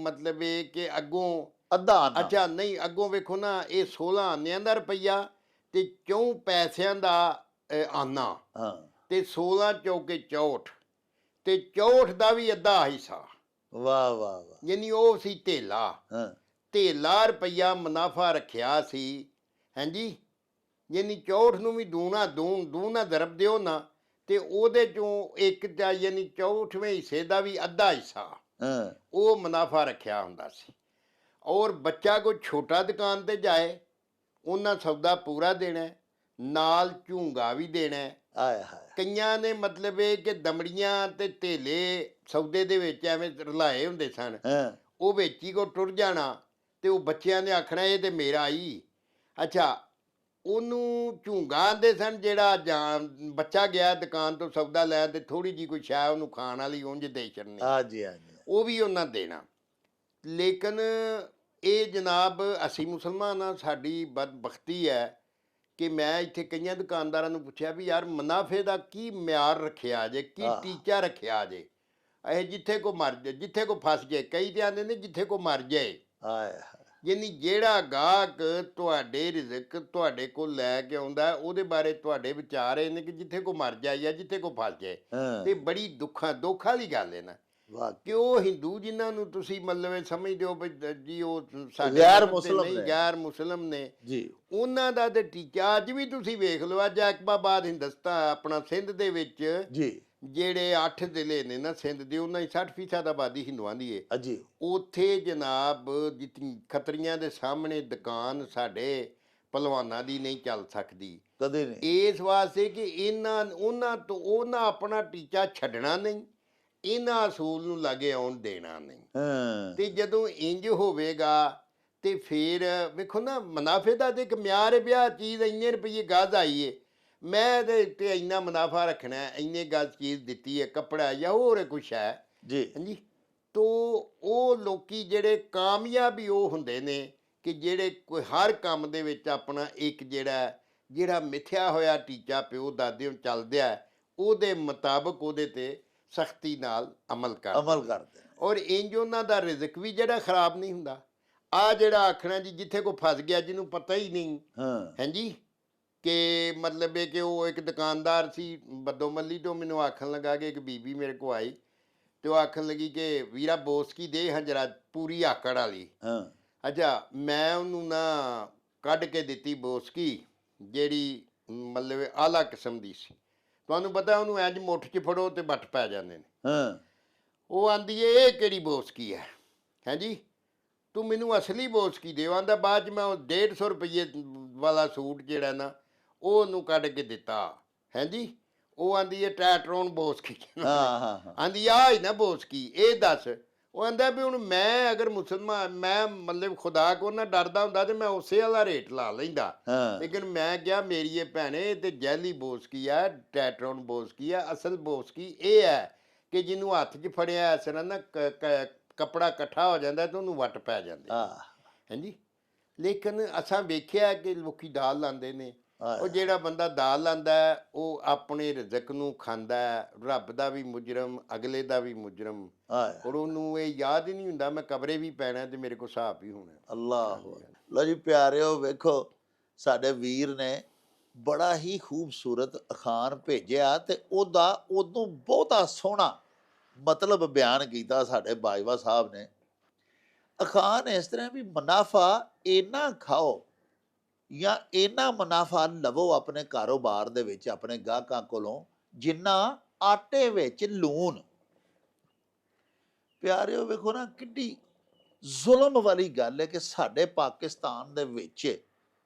[SPEAKER 2] ਮਤਲਬ ਇਹ ਕਿ ਅੱਗੋਂ
[SPEAKER 1] ਅੱਧਾ ਆਨਾ।
[SPEAKER 2] ਅੱਛਾ ਨਹੀਂ, ਅੱਗੋਂ ਵੇਖੋ ਨਾ, ਇਹ 16 ਆਨਿਆਂ ਦਾ ਰੁਪਈਆ ਤੇ 4 ਪੈਸਿਆਂ ਦਾ ਆਨਾ,
[SPEAKER 1] ਹਾਂ।
[SPEAKER 2] ਤੇ 16 ਚੌਕੇ 64, ਤੇ 64 ਦਾ ਵੀ ਅੱਧਾ ਹਿੱਸਾ।
[SPEAKER 1] ਵਾਹ ਵਾਹ ਵਾਹ।
[SPEAKER 2] ਯਾਨੀ ਉਹ ਸੀ ਧੇਲਾ।
[SPEAKER 1] ਹਾਂ।
[SPEAKER 2] ਧੇਲਾ ਰੁਪਈਆ ਮੁਨਾਫਾ ਰੱਖਿਆ ਸੀ। ਹਾਂਜੀ, ਯਾਨੀ 64 ਨੂੰ ਵੀ ਦੂਣਾ ਦਰਬ ਦਿਓ ਨਾ, ਤੇ ਉਹਦੇ ਚੋਂ ਇੱਕ ਦਾ ਯਾਨੀ 64ਵੇਂ ਹਿੱਸੇ ਦਾ ਵੀ ਅੱਧਾ ਹਿੱਸਾ ਉਹ ਮੁਨਾਫਾ ਰੱਖਿਆ ਹੁੰਦਾ ਸੀ। ਔਰ ਬੱਚਾ ਕੋਈ ਛੋਟਾ ਦੁਕਾਨ ਤੇ ਜਾਏ, ਉਹਨਾਂ ਸੌਦਾ ਪੂਰਾ ਦੇਣਾ, ਨਾਲ ਝੂੰਗਾ ਵੀ ਦੇਣਾ।
[SPEAKER 1] ਆਏ ਹਾਏ।
[SPEAKER 2] ਕਈਆਂ ਨੇ ਮਤਲਬ ਇਹ ਕਿ ਦਮੜੀਆਂ ਤੇ ਧੇਲੇ ਸੌਦੇ ਦੇ ਵਿੱਚ ਐਵੇਂ ਰਲਾਏ ਹੁੰਦੇ ਸਨ, ਉਹ ਵਿੱਚ ਹੀ ਕੋ ਟੁਰ ਜਾਣਾ, ਤੇ ਉਹ ਬੱਚਿਆਂ ਨੇ ਆਖਣਾ ਇਹ ਤੇ ਮੇਰਾ ਹੀ। ਅੱਛਾ, ਉਹਨੂੰ ਝੂੰਗਾ ਆਂਦੇ ਸਨ, ਜਿਹੜਾ ਬੱਚਾ ਗਿਆ ਦੁਕਾਨ ਤੋਂ ਸੌਦਾ ਲੈ ਤੇ ਥੋੜੀ ਜੀ ਕੋਈ ਸ਼ਾਇ ਉਹਨੂੰ ਖਾਣ ਵਾਲੀ ਉਂਝ ਦੇ ਛੱਡਣੀ,
[SPEAKER 1] ਹਾਂਜੀ ਹਾਂਜੀ,
[SPEAKER 2] ਉਹ ਵੀ ਉਹਨਾਂ ਦੇਣਾ। ਲੇਕਿਨ ਇਹ ਜਨਾਬ ਅਸੀਂ ਮੁਸਲਮਾਨ ਹਾਂ, ਸਾਡੀ ਬਦਬਖਤੀ ਹੈ ਕਿ ਮੈਂ ਇੱਥੇ ਕਈਆਂ ਦੁਕਾਨਦਾਰਾਂ ਨੂੰ ਪੁੱਛਿਆ ਵੀ ਯਾਰ ਮੁਨਾਫੇ ਦਾ ਕੀ ਮਿਆਰ ਰੱਖਿਆ ਜੇ, ਕੀ ਟੀਚਾ ਰੱਖਿਆ ਜੇ। ਇਹ ਜਿੱਥੇ ਕੋ ਮਰ ਜਾਏ, ਜਿੱਥੇ ਕੋ ਫਸ ਜਾਏ, ਕਈ ਤੇ ਆਂਦੇ ਨੇ ਜਿੱਥੇ ਕੋ ਮਰ ਜਾਏ। ਯਾਨੀ ਜਿਹੜਾ ਗਾਹਕ ਤੁਹਾਡੇ ਰਿਜ਼ਕ ਤੁਹਾਡੇ ਕੋਲ ਲੈ ਕੇ ਆਉਂਦਾ, ਉਹਦੇ ਬਾਰੇ ਤੁਹਾਡੇ ਵਿਚਾਰ ਇਹ ਨੇ ਕਿ ਜਿੱਥੇ ਕੋ ਮਰ ਜਾਏ ਜਾਂ ਜਿੱਥੇ ਕੋ ਫਸ ਜਾਏ। ਤੇ ਬੜੀ ਦੁੱਖ ਵਾਲੀ ਗੱਲ ਹੈ ਨਾ ਕਿ ਉਹ ਹਿੰਦੂ ਜਿਨ੍ਹਾਂ ਨੂੰ ਤੁਸੀਂ ਮਤਲਬ ਸਮਝਦੇ ਹੋ ਜੀ ਉਹ ਸਾਡੇ ਗੈਰ ਮੁਸਲਮ ਨੇ
[SPEAKER 1] ਜੀ,
[SPEAKER 2] ਉਹਨਾਂ ਦਾ ਤੇ ਟੀਚਾ ਅੱਜ ਵੀ ਤੁਸੀਂ ਵੇਖ ਲਓ। ਅੱਜ ਐਕਬਾਬਾਦ ਹਿੰਦੁਸਤਾਨ ਆਪਣਾ ਸਿੰਧ ਦੇ ਵਿੱਚ
[SPEAKER 1] ਜੀ,
[SPEAKER 2] ਜਿਹੜੇ 8 ਜ਼ਿਲ੍ਹੇ ਨੇ ਨਾ ਸਿੰਧ ਦੇ, ਉਹਨਾਂ ਦੀ 60% ਆਬਾਦੀ ਹਿੰਦੂਆਂ ਦੀ ਹੈ
[SPEAKER 1] ਜੀ।
[SPEAKER 2] ਉੱਥੇ ਜਨਾਬ ਜਿੱਤੀ ਖੱਤਰੀਆਂ ਦੇ ਸਾਹਮਣੇ ਦੁਕਾਨ ਸਾਡੇ ਪਹਿਲਵਾਨਾਂ ਦੀ ਨਹੀਂ ਚੱਲ ਸਕਦੀ
[SPEAKER 1] ਕਦੇ ਨਹੀਂ।
[SPEAKER 2] ਇਸ ਵਾਸਤੇ ਕਿ ਉਹਨਾਂ ਆਪਣਾ ਟੀਚਾ ਛੱਡਣਾ ਨਹੀਂ, ਇਹਨਾਂ ਅਸੂਲ ਨੂੰ ਲਾਗੇ ਆਉਣ ਦੇਣਾ ਨਹੀਂ। ਤੇ ਜਦੋਂ ਇੰਜ ਹੋਵੇਗਾ ਤੇ ਫਿਰ ਵੇਖੋ ਨਾ, ਮੁਨਾਫੇ ਦਾ ਤੇ ਇੱਕ ਮਿਆਰ ਹੈ, ਵਿਆਹ ਚੀਜ਼ ਇੰਨੇ ਰੁਪਈਏ ਗਜ਼ ਆਈ ਹੈ, ਮੈਂ ਤੇ ਇੰਨਾ ਮੁਨਾਫਾ ਰੱਖਣਾ, ਇੰਨੇ ਗਜ਼ ਚੀਜ਼ ਦਿੱਤੀ ਹੈ, ਕੱਪੜਾ ਜਾਂ ਹੋਰ ਕੁਛ ਹੈ
[SPEAKER 1] ਜੀ।
[SPEAKER 2] ਹਾਂਜੀ, ਤੋ ਉਹ ਲੋਕੀ ਜਿਹੜੇ ਕਾਮਯਾਬ ਹੀ ਉਹ ਹੁੰਦੇ ਨੇ ਕਿ ਜਿਹੜੇ ਕੋਈ ਹਰ ਕੰਮ ਦੇ ਵਿੱਚ ਆਪਣਾ ਇੱਕ ਜਿਹੜਾ ਮਿਥਿਆ ਹੋਇਆ ਟੀਚਾ ਪਿਓ ਦਾਦੇ ਨੂੰ ਚੱਲਦਿਆ, ਉਹਦੇ ਮੁਤਾਬਕ ਉਹਦੇ ਤੇ ਸਖਤੀ ਨਾਲ ਅਮਲ ਕਰਦੇ। ਔਰ ਇੰਜ ਉਹਨਾਂ ਦਾ ਰਿਜ਼ਕ ਵੀ ਜਿਹੜਾ ਖਰਾਬ ਨਹੀਂ ਹੁੰਦਾ। ਆ ਜਿਹੜਾ ਆਖਣਾ ਜੀ ਜਿੱਥੇ ਕੋ ਫਸ ਗਿਆ, ਜਿਹਨੂੰ ਪਤਾ ਹੀ ਨਹੀਂ, ਹਾਂਜੀ, ਕਿ ਮਤਲਬ ਇਹ ਕਿ ਉਹ ਇੱਕ ਦੁਕਾਨਦਾਰ ਸੀ ਬੱਦੋ ਮੱਲੀ ਤੋਂ, ਮੈਨੂੰ ਆਖਣ ਲੱਗਾ ਕਿ ਇੱਕ ਬੀਬੀ ਮੇਰੇ ਕੋ ਆਈ ਤੇ ਉਹ ਆਖਣ ਲੱਗੀ ਕਿ ਵੀਰਾ ਬੋਸਕੀ ਦੇ ਹਾਂ ਜਰਾ ਪੂਰੀ ਆਕੜ ਵਾਲੀ।
[SPEAKER 1] ਹਾਂ
[SPEAKER 2] ਅੱਛਾ, ਮੈਂ ਉਹਨੂੰ ਨਾ ਕੱਢ ਕੇ ਦਿੱਤੀ ਬੋਸਕੀ ਜਿਹੜੀ ਮਤਲਬ ਆਲਾ ਕਿਸਮ ਦੀ ਸੀ। ਤੁਹਾਨੂੰ ਪਤਾ ਉਹਨੂੰ ਇੰਜ ਮੁੱਠ 'ਚ ਫੜੋ ਤੇ ਵੱਟ ਪੈ ਜਾਂਦੇ ਨੇ।
[SPEAKER 1] ਹਾਂ
[SPEAKER 2] ਉਹ ਆਂਦੀ ਏ ਇਹ ਕਿਹੜੀ ਬੋਸਕੀ ਹੈ? ਹਾਂਜੀ, ਤੂੰ ਮੈਨੂੰ ਅਸਲੀ ਬੋਸਕੀ ਦਿਓ। ਆਂਦਾ ਬਾਅਦ 'ਚ ਮੈਂ ਉਹ 150 ਰੁਪਏ ਵਾਲਾ ਸੂਟ ਜਿਹੜਾ ਨਾ ਉਹ ਉਹਨੂੰ ਕੱਢ ਕੇ ਦਿੱਤਾ। ਹਾਂਜੀ, ਉਹ ਆਂਦੀ ਏ ਟੈਟਰੋਨ ਬੋਸਕੀ।
[SPEAKER 1] ਹਾਂ ਹਾਂ
[SPEAKER 2] ਆਂਦੀ ਆ ਹੀ ਨਾ ਬੋਸਕੀ, ਇਹ ਦੱਸ। ਉਹ ਆਂਦਾ ਵੀ ਹੁਣ ਮੈਂ ਅਗਰ ਮੁਸਲਮਾਨ, ਮੈਂ ਮਤਲਬ ਖੁਦਾ ਕੋ ਨਾ ਡਰਦਾ ਹੁੰਦਾ ਤੇ ਮੈਂ ਉਸੇ ਵਾਲਾ ਰੇਟ ਲਾ ਲੈਂਦਾ।
[SPEAKER 1] ਹਾਂ
[SPEAKER 2] ਲੇਕਿਨ ਮੈਂ ਕਿਹਾ ਮੇਰੀ ਇਹ ਭੈਣੇ ਤੇ ਜੈਲੀ ਬੋਸਕੀ ਆ, ਟੈਟਰੋਨ ਬੋਸਕੀ ਆ। ਅਸਲ ਬੋਸਕੀ ਇਹ ਹੈ ਕਿ ਜਿਹਨੂੰ ਹੱਥ 'ਚ ਫੜਿਆ ਇਸ ਤਰ੍ਹਾਂ ਨਾ ਕੱਪੜਾ ਇਕੱਠਾ ਹੋ ਜਾਂਦਾ ਤੇ ਉਹਨੂੰ ਵੱਟ ਪੈ ਜਾਂਦੇ।
[SPEAKER 1] ਹਾਂ
[SPEAKER 2] ਹਾਂਜੀ, ਲੇਕਿਨ ਅਸਾਂ ਵੇਖਿਆ ਕਿ ਲੋਕੀ ਦਾਲ ਲਾਉਂਦੇ ਨੇ। ਉਹ ਜਿਹੜਾ ਬੰਦਾ ਦਾਲ ਲਾਂਦਾ ਉਹ ਆਪਣੇ ਰਿਜ਼ਕ ਨੂੰ ਖਾਂਦਾ, ਰੱਬ ਦਾ ਵੀ ਮੁਜਰਮ, ਅਗਲੇ ਦਾ ਵੀ ਮੁਜਰਮ। ਔਰ ਉਹਨੂੰ ਇਹ ਯਾਦ ਹੀ ਨਹੀਂ ਹੁੰਦਾ ਮੈਂ ਕਬਰੇ ਵੀ ਪੈਣਾ ਤੇ ਮੇਰੇ ਕੋਲ ਹਿਸਾਬ ਵੀ ਹੋਣਾ।
[SPEAKER 1] ਅੱਲਾਹ। ਲਓ ਜੀ ਪਿਆਰਿਓ, ਵੇਖੋ ਸਾਡੇ ਵੀਰ ਨੇ ਬੜਾ ਹੀ ਖੂਬਸੂਰਤ ਅਖਾਣ ਭੇਜਿਆ ਤੇ ਉਹਦਾ ਉਦੋਂ ਬਹੁਤਾ ਸੋਹਣਾ ਮਤਲਬ ਬਿਆਨ ਕੀਤਾ ਸਾਡੇ ਬਾਜਵਾ ਸਾਹਿਬ ਨੇ। ਅਖਾਣ ਇਸ ਤਰ੍ਹਾਂ ਵੀ ਮੁਨਾਫਾ ਇੰਨਾ ਖਾਓ ਜਾਂ ਇੰਨਾ ਮੁਨਾਫਾ ਲਵੋ ਆਪਣੇ ਕਾਰੋਬਾਰ ਦੇ ਵਿੱਚ ਆਪਣੇ ਗਾਹਕਾਂ ਕੋਲੋਂ ਜਿੰਨਾ ਆਟੇ ਵਿੱਚ ਲੂਣ। ਪਿਆਰਿਓ ਵੇਖੋ ਨਾ ਕਿੱਡੀ ਜ਼ੁਲਮ ਵਾਲੀ ਗੱਲ ਹੈ ਕਿ ਸਾਡੇ ਪਾਕਿਸਤਾਨ ਦੇ ਵਿੱਚ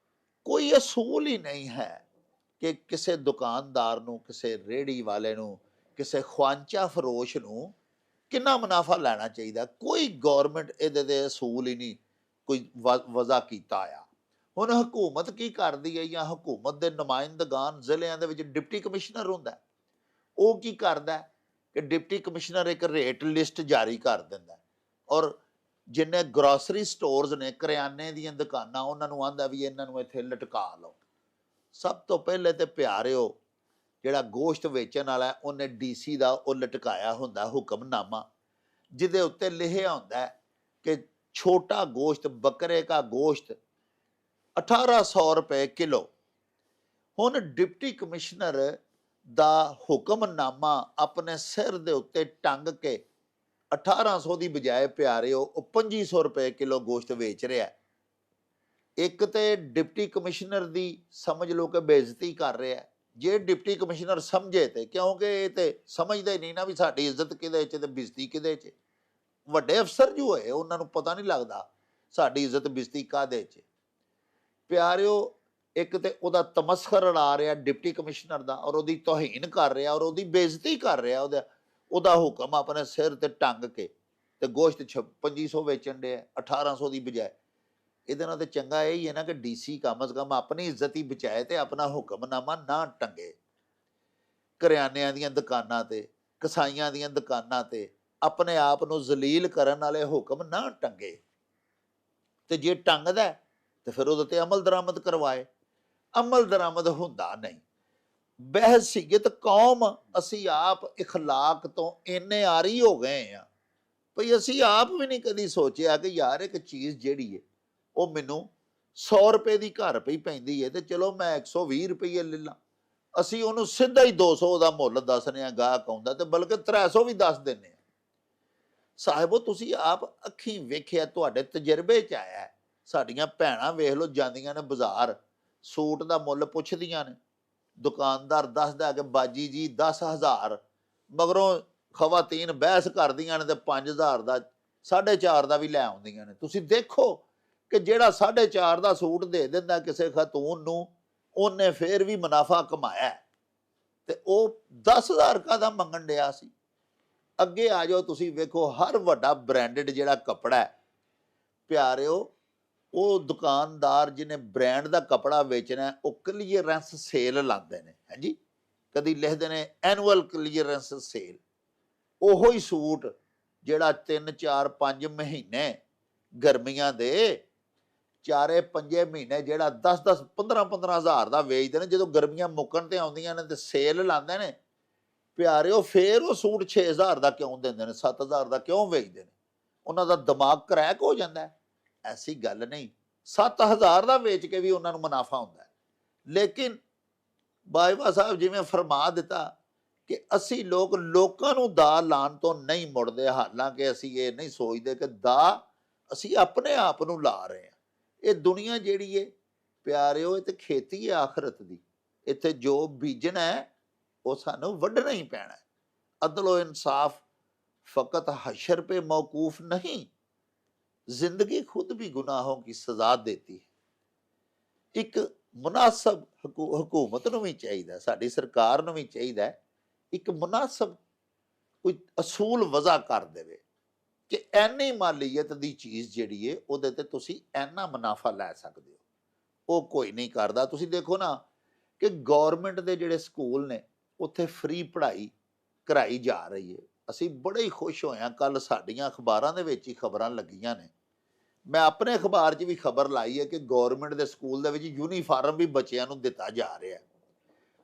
[SPEAKER 1] ਕੋਈ ਅਸੂਲ ਹੀ ਨਹੀਂ ਹੈ ਕਿ ਕਿਸੇ ਦੁਕਾਨਦਾਰ ਨੂੰ, ਕਿਸੇ ਰੇਹੜੀ ਵਾਲੇ ਨੂੰ, ਕਿਸੇ ਖਵਾਂਚਾ ਫਰੋਸ਼ ਨੂੰ ਕਿੰਨਾ ਮੁਨਾਫਾ ਲੈਣਾ ਚਾਹੀਦਾ। ਕੋਈ ਗੌਰਮੈਂਟ ਇਹਦੇ ਦੇ ਅਸੂਲ ਹੀ ਨਹੀਂ ਕੋਈ ਵਜ਼ਾ ਕੀਤਾ ਆ। ਹੁਣ ਹਕੂਮਤ ਕੀ ਕਰਦੀ ਹੈ, ਜਾਂ ਹਕੂਮਤ ਦੇ ਨੁਮਾਇੰਦਗਾਨ ਜ਼ਿਲ੍ਹਿਆਂ ਦੇ ਵਿੱਚ ਡਿਪਟੀ ਕਮਿਸ਼ਨਰ ਹੁੰਦਾ, ਉਹ ਕੀ ਕਰਦਾ ਕਿ ਡਿਪਟੀ ਕਮਿਸ਼ਨਰ ਇੱਕ ਰੇਟ ਲਿਸਟ ਜਾਰੀ ਕਰ ਦਿੰਦਾ ਔਰ ਜਿੰਨੇ ਗਰੋਸਰੀ ਸਟੋਰਸ ਨੇ, ਕਰਿਆਨੇ ਦੀਆਂ ਦੁਕਾਨਾਂ, ਉਹਨਾਂ ਨੂੰ ਆਂਦਾ ਵੀ ਇਹਨਾਂ ਨੂੰ ਇੱਥੇ ਲਟਕਾ ਲਓ। ਸਭ ਤੋਂ ਪਹਿਲੇ ਤੇ ਪਿਆਰਿਓ ਜਿਹੜਾ ਗੋਸ਼ਤ ਵੇਚਣ ਵਾਲਾ ਉਹਨੇ DC ਦਾ ਉਹ ਲਟਕਾਇਆ ਹੁੰਦਾ ਹੁਕਮਨਾਮਾ, ਜਿਹਦੇ ਉੱਤੇ ਲਿਖਿਆ ਹੁੰਦਾ ਕਿ ਛੋਟਾ ਗੋਸ਼ਤ, ਬੱਕਰੇ ਦਾ ਗੋਸ਼ਤ 1800 ਰੁਪਏ ਕਿਲੋ। ਹੁਣ ਡਿਪਟੀ ਕਮਿਸ਼ਨਰ ਦਾ ਹੁਕਮਨਾਮਾ ਆਪਣੇ ਸਿਰ ਦੇ ਉੱਤੇ ਟੰਗ ਕੇ 1800 ਦੀ ਬਜਾਏ ਪਿਆਰਿਓ ਉਹ 2500 ਰੁਪਏ ਕਿਲੋ ਗੋਸ਼ਤ ਵੇਚ ਰਿਹਾ। ਇੱਕ ਤੇ ਡਿਪਟੀ ਕਮਿਸ਼ਨਰ ਦੀ ਸਮਝ ਲਓ ਕਿ ਬੇਇੱਜ਼ਤੀ ਕਰ ਰਿਹਾ। ਜੇ ਡਿਪਟੀ ਕਮਿਸ਼ਨਰ ਸਮਝੇ ਤੇ, ਕਿਉਂਕਿ ਇਹ ਤੇ ਸਮਝਦੇ ਨਹੀਂ ਨਾ ਵੀ ਸਾਡੀ ਇੱਜ਼ਤ ਕਿਹਦੇ 'ਚ ਤੇ ਬੇਇੱਜ਼ਤੀ ਕਿਹਦੇ 'ਚ। ਵੱਡੇ ਅਫਸਰ ਜੋ ਹੋਏ ਉਹਨਾਂ ਨੂੰ ਪਤਾ ਨਹੀਂ ਲੱਗਦਾ ਸਾਡੀ ਇੱਜ਼ਤ ਬੇਇੱਜ਼ਤੀ ਕਾਹਦੇ 'ਚ। ਪਿਆਰਿਓ ਇੱਕ ਤੇ ਉਹਦਾ ਤਮਸਖਰ ਉਡਾ ਰਿਹਾ ਡਿਪਟੀ ਕਮਿਸ਼ਨਰ ਦਾ, ਔਰ ਉਹਦੀ ਤੋਹੀਨ ਕਰ ਰਿਹਾ ਔਰ ਉਹਦੀ ਬੇਇੱਜ਼ਤੀ ਕਰ ਰਿਹਾ। ਉਹਦਾ ਹੁਕਮ ਆਪਣੇ ਸਿਰ ਤੇ ਟੰਗ ਕੇ ਤੇ ਗੋਸ਼ਤ 2500 ਵੇਚਣ ਡਿਆ 1800 ਦੀ ਬਜਾਏ। ਇਹਦੇ ਨਾਲ ਤੇ ਚੰਗਾ ਇਹ ਹੀ ਹੈ ਨਾ ਕਿ DC ਕਮ ਸੇ ਕਮ ਆਪਣੀ ਇੱਜ਼ਤ ਹੀ ਬਚਾਏ ਤੇ ਆਪਣਾ ਹੁਕਮਨਾਮਾ ਨਾ ਟੰਗੇ। ਕਰਿਆਨਿਆਂ ਦੀਆਂ ਦੁਕਾਨਾਂ ਤੇ, ਕਸਾਈਆਂ ਦੀਆਂ ਦੁਕਾਨਾਂ ਤੇ ਆਪਣੇ ਆਪ ਨੂੰ ਜ਼ਲੀਲ ਕਰਨ ਵਾਲੇ ਹੁਕਮ ਨਾ ਟੰਗੇ। ਤੇ ਜੇ ਟੰਗਦਾ ਤੇ ਫਿਰ ਉਹਦੇ ਤੇ ਅਮਲ ਦਰਾਮਦ ਕਰਵਾਏ। ਅਮਲ ਦਰਾਮਦ ਹੁੰਦਾ ਨਹੀਂ। ਬਹਿਸੀਅਤ ਕੌਮ ਅਸੀਂ ਆਪ ਇਖਲਾਕ ਤੋਂ ਇੰਨੇ ਆਰੀ ਹੋ ਗਏ ਆ ਭਈ ਅਸੀਂ ਆਪ ਵੀ ਨਹੀਂ ਕਦੀ ਸੋਚਿਆ ਕਿ ਯਾਰ ਇੱਕ ਚੀਜ਼ ਜਿਹੜੀ ਹੈ ਉਹ ਮੈਨੂੰ 100 ਰੁਪਏ ਦੀ ਘਰ ਪਈ ਪੈਂਦੀ ਹੈ ਤੇ ਚਲੋ ਮੈਂ 120 ਰੁਪਏ ਲੈ ਲਾਂ। ਅਸੀਂ ਉਹਨੂੰ ਸਿੱਧਾ ਹੀ 200 ਦਾ ਮੁੱਲ ਦੱਸਦੇ ਹਾਂ, ਗਾਹਕ ਆਉਂਦਾ ਤੇ ਬਲਕਿ 300 ਵੀ ਦੱਸ ਦਿੰਦੇ ਹਾਂ। ਸਾਹਿਬੋ ਤੁਸੀਂ ਆਪ ਅੱਖੀਂ ਵੇਖਿਆ, ਤੁਹਾਡੇ ਤਜਰਬੇ 'ਚ ਆਇਆ। ਸਾਡੀਆਂ ਭੈਣਾਂ ਵੇਖ ਲਓ ਜਾਂਦੀਆਂ ਨੇ ਬਾਜ਼ਾਰ, ਸੂਟ ਦਾ ਮੁੱਲ ਪੁੱਛਦੀਆਂ ਨੇ, ਦੁਕਾਨਦਾਰ ਦੱਸਦਾ ਕਿ ਬਾਜੀ ਜੀ 10,000, ਮਗਰੋਂ ਖਵਾਤੀਨ ਬਹਿਸ ਕਰਦੀਆਂ ਨੇ ਤੇ 5,000 ਦਾ 4.5 ਦਾ ਵੀ ਲੈ ਆਉਂਦੀਆਂ ਨੇ। ਤੁਸੀਂ ਦੇਖੋ ਕਿ ਜਿਹੜਾ 4.5 ਦਾ ਸੂਟ ਦੇ ਦਿੰਦਾ ਕਿਸੇ ਖਾਤੂਨ ਨੂੰ, ਉਹਨੇ ਫੇਰ ਵੀ ਮੁਨਾਫਾ ਕਮਾਇਆ ਤੇ ਉਹ 10,000 ਕਾਹਦਾ ਮੰਗਣ ਡਿਆ ਸੀ। ਅੱਗੇ ਆ ਜਾਓ, ਤੁਸੀਂ ਵੇਖੋ ਹਰ ਵੱਡਾ ਬ੍ਰਾਂਡਡ ਜਿਹੜਾ ਕੱਪੜਾ ਹੈ ਪਿਆਰਿਓ, ਉਹ ਦੁਕਾਨਦਾਰ ਜਿਹਨੇ ਬ੍ਰਾਂਡ ਦਾ ਕੱਪੜਾ ਵੇਚਣਾ ਉਹ ਕਲੀਅਰੈਂਸ ਸੇਲ ਲਾਉਂਦੇ ਨੇ। ਹਾਂਜੀ, ਕਦੀ ਲਿਖਦੇ ਨੇ ਐਨੂਅਲ ਕਲੀਅਰੈਂਸ ਸੇਲ। ਉਹੋ ਹੀ ਸੂਟ ਜਿਹੜਾ 3, 4, 5 ਮਹੀਨੇ ਗਰਮੀਆਂ ਦੇ 4-5 ਮਹੀਨੇ ਜਿਹੜਾ 10-10, 15-15 ਹਜ਼ਾਰ ਦਾ ਵੇਚਦੇ ਨੇ, ਜਦੋਂ ਗਰਮੀਆਂ ਮੁੱਕਣ ਤੇ ਆਉਂਦੀਆਂ ਨੇ ਤੇ ਸੇਲ ਲਾਉਂਦੇ ਨੇ ਪਿਆਰਿਓ, ਫੇਰ ਉਹ ਸੂਟ 6,000 ਦਾ ਕਿਉਂ ਦਿੰਦੇ ਨੇ, 7,000 ਦਾ ਕਿਉਂ ਵੇਚਦੇ ਨੇ? ਉਹਨਾਂ ਦਾ ਦਿਮਾਗ ਕਰੈਕ ਹੋ ਜਾਂਦਾ। ਐਸੀ ਗੱਲ ਨਹੀਂ, 7,000 ਦਾ ਵੇਚ ਕੇ ਵੀ ਉਹਨਾਂ ਨੂੰ ਮੁਨਾਫਾ ਹੁੰਦਾ। ਲੇਕਿਨ ਬਾਜਵਾ ਸਾਹਿਬ ਜਿਵੇਂ ਫਰਮਾ ਦਿੱਤਾ ਕਿ ਅਸੀਂ ਲੋਕਾਂ ਨੂੰ ਦਾ ਲਾਉਣ ਤੋਂ ਨਹੀਂ ਮੁੜਦੇ, ਹਾਲਾਂਕਿ ਅਸੀਂ ਇਹ ਨਹੀਂ ਸੋਚਦੇ ਕਿ ਦਾ ਅਸੀਂ ਆਪਣੇ ਆਪ ਨੂੰ ਲਾ ਰਹੇ ਹਾਂ। ਇਹ ਦੁਨੀਆ ਜਿਹੜੀ ਹੈ ਪਿਆਰਿਓ, ਇਹ ਤੇ ਖੇਤੀ ਹੈ ਆਖਰਤ ਦੀ। ਇੱਥੇ ਜੋ ਬੀਜਣਾ ਹੈ ਉਹ ਸਾਨੂੰ ਵੱਢਣਾ ਹੀ ਪੈਣਾ ਹੈ। ਅਦਲ इंसाफ फकत हशर पे मौकूफ नहीं, जिंदगी खुद भी गुनाहों की सजा देती है। एक मुनासब हुकूमत ਨੂੰ ਵੀ ਚਾਹੀਦਾ, ਸਾਡੀ ਸਰਕਾਰ ਨੂੰ ਵੀ ਚਾਹੀਦਾ ਇੱਕ ਮੁਨਾਸਬ ਕੋਈ ਅਸੂਲ ਵਜ਼ਾ ਕਰ ਦੇਵੇ ਕਿ ਐਨੀ ਮਾਲੀਅਤ ਦੀ ਚੀਜ਼ ਜਿਹੜੀ ਹੈ ਉਹਦੇ ਤੇ ਤੁਸੀਂ ਐਨਾ ਮੁਨਾਫਾ ਲੈ ਸਕਦੇ ਹੋ। ਉਹ ਕੋਈ ਨਹੀਂ ਕਰਦਾ। ਤੁਸੀਂ ਦੇਖੋ ਨਾ ਕਿ ਗਵਰਨਮੈਂਟ ਦੇ ਜਿਹੜੇ ਸਕੂਲ ਨੇ ਉੱਥੇ ਫ੍ਰੀ ਪੜ੍ਹਾਈ ਕਰਾਈ ਜਾ ਰਹੀ ਹੈ। ਅਸੀਂ ਬੜੇ ਹੀ ਖੁਸ਼ ਹੋਏ ਹਾਂ। ਕੱਲ ਸਾਡੀਆਂ ਅਖਬਾਰਾਂ ਦੇ ਵਿੱਚ ਹੀ ਖਬਰਾਂ ਲੱਗੀਆਂ ਨੇ, ਮੈਂ ਆਪਣੇ ਅਖਬਾਰ 'ਚ ਵੀ ਖਬਰ ਲਾਈ ਹੈ ਕਿ ਗਵਰਨਮੈਂਟ ਦੇ ਸਕੂਲ ਦੇ ਵਿੱਚ ਯੂਨੀਫਾਰਮ ਵੀ ਬੱਚਿਆਂ ਨੂੰ ਦਿੱਤਾ ਜਾ ਰਿਹਾ ਹੈ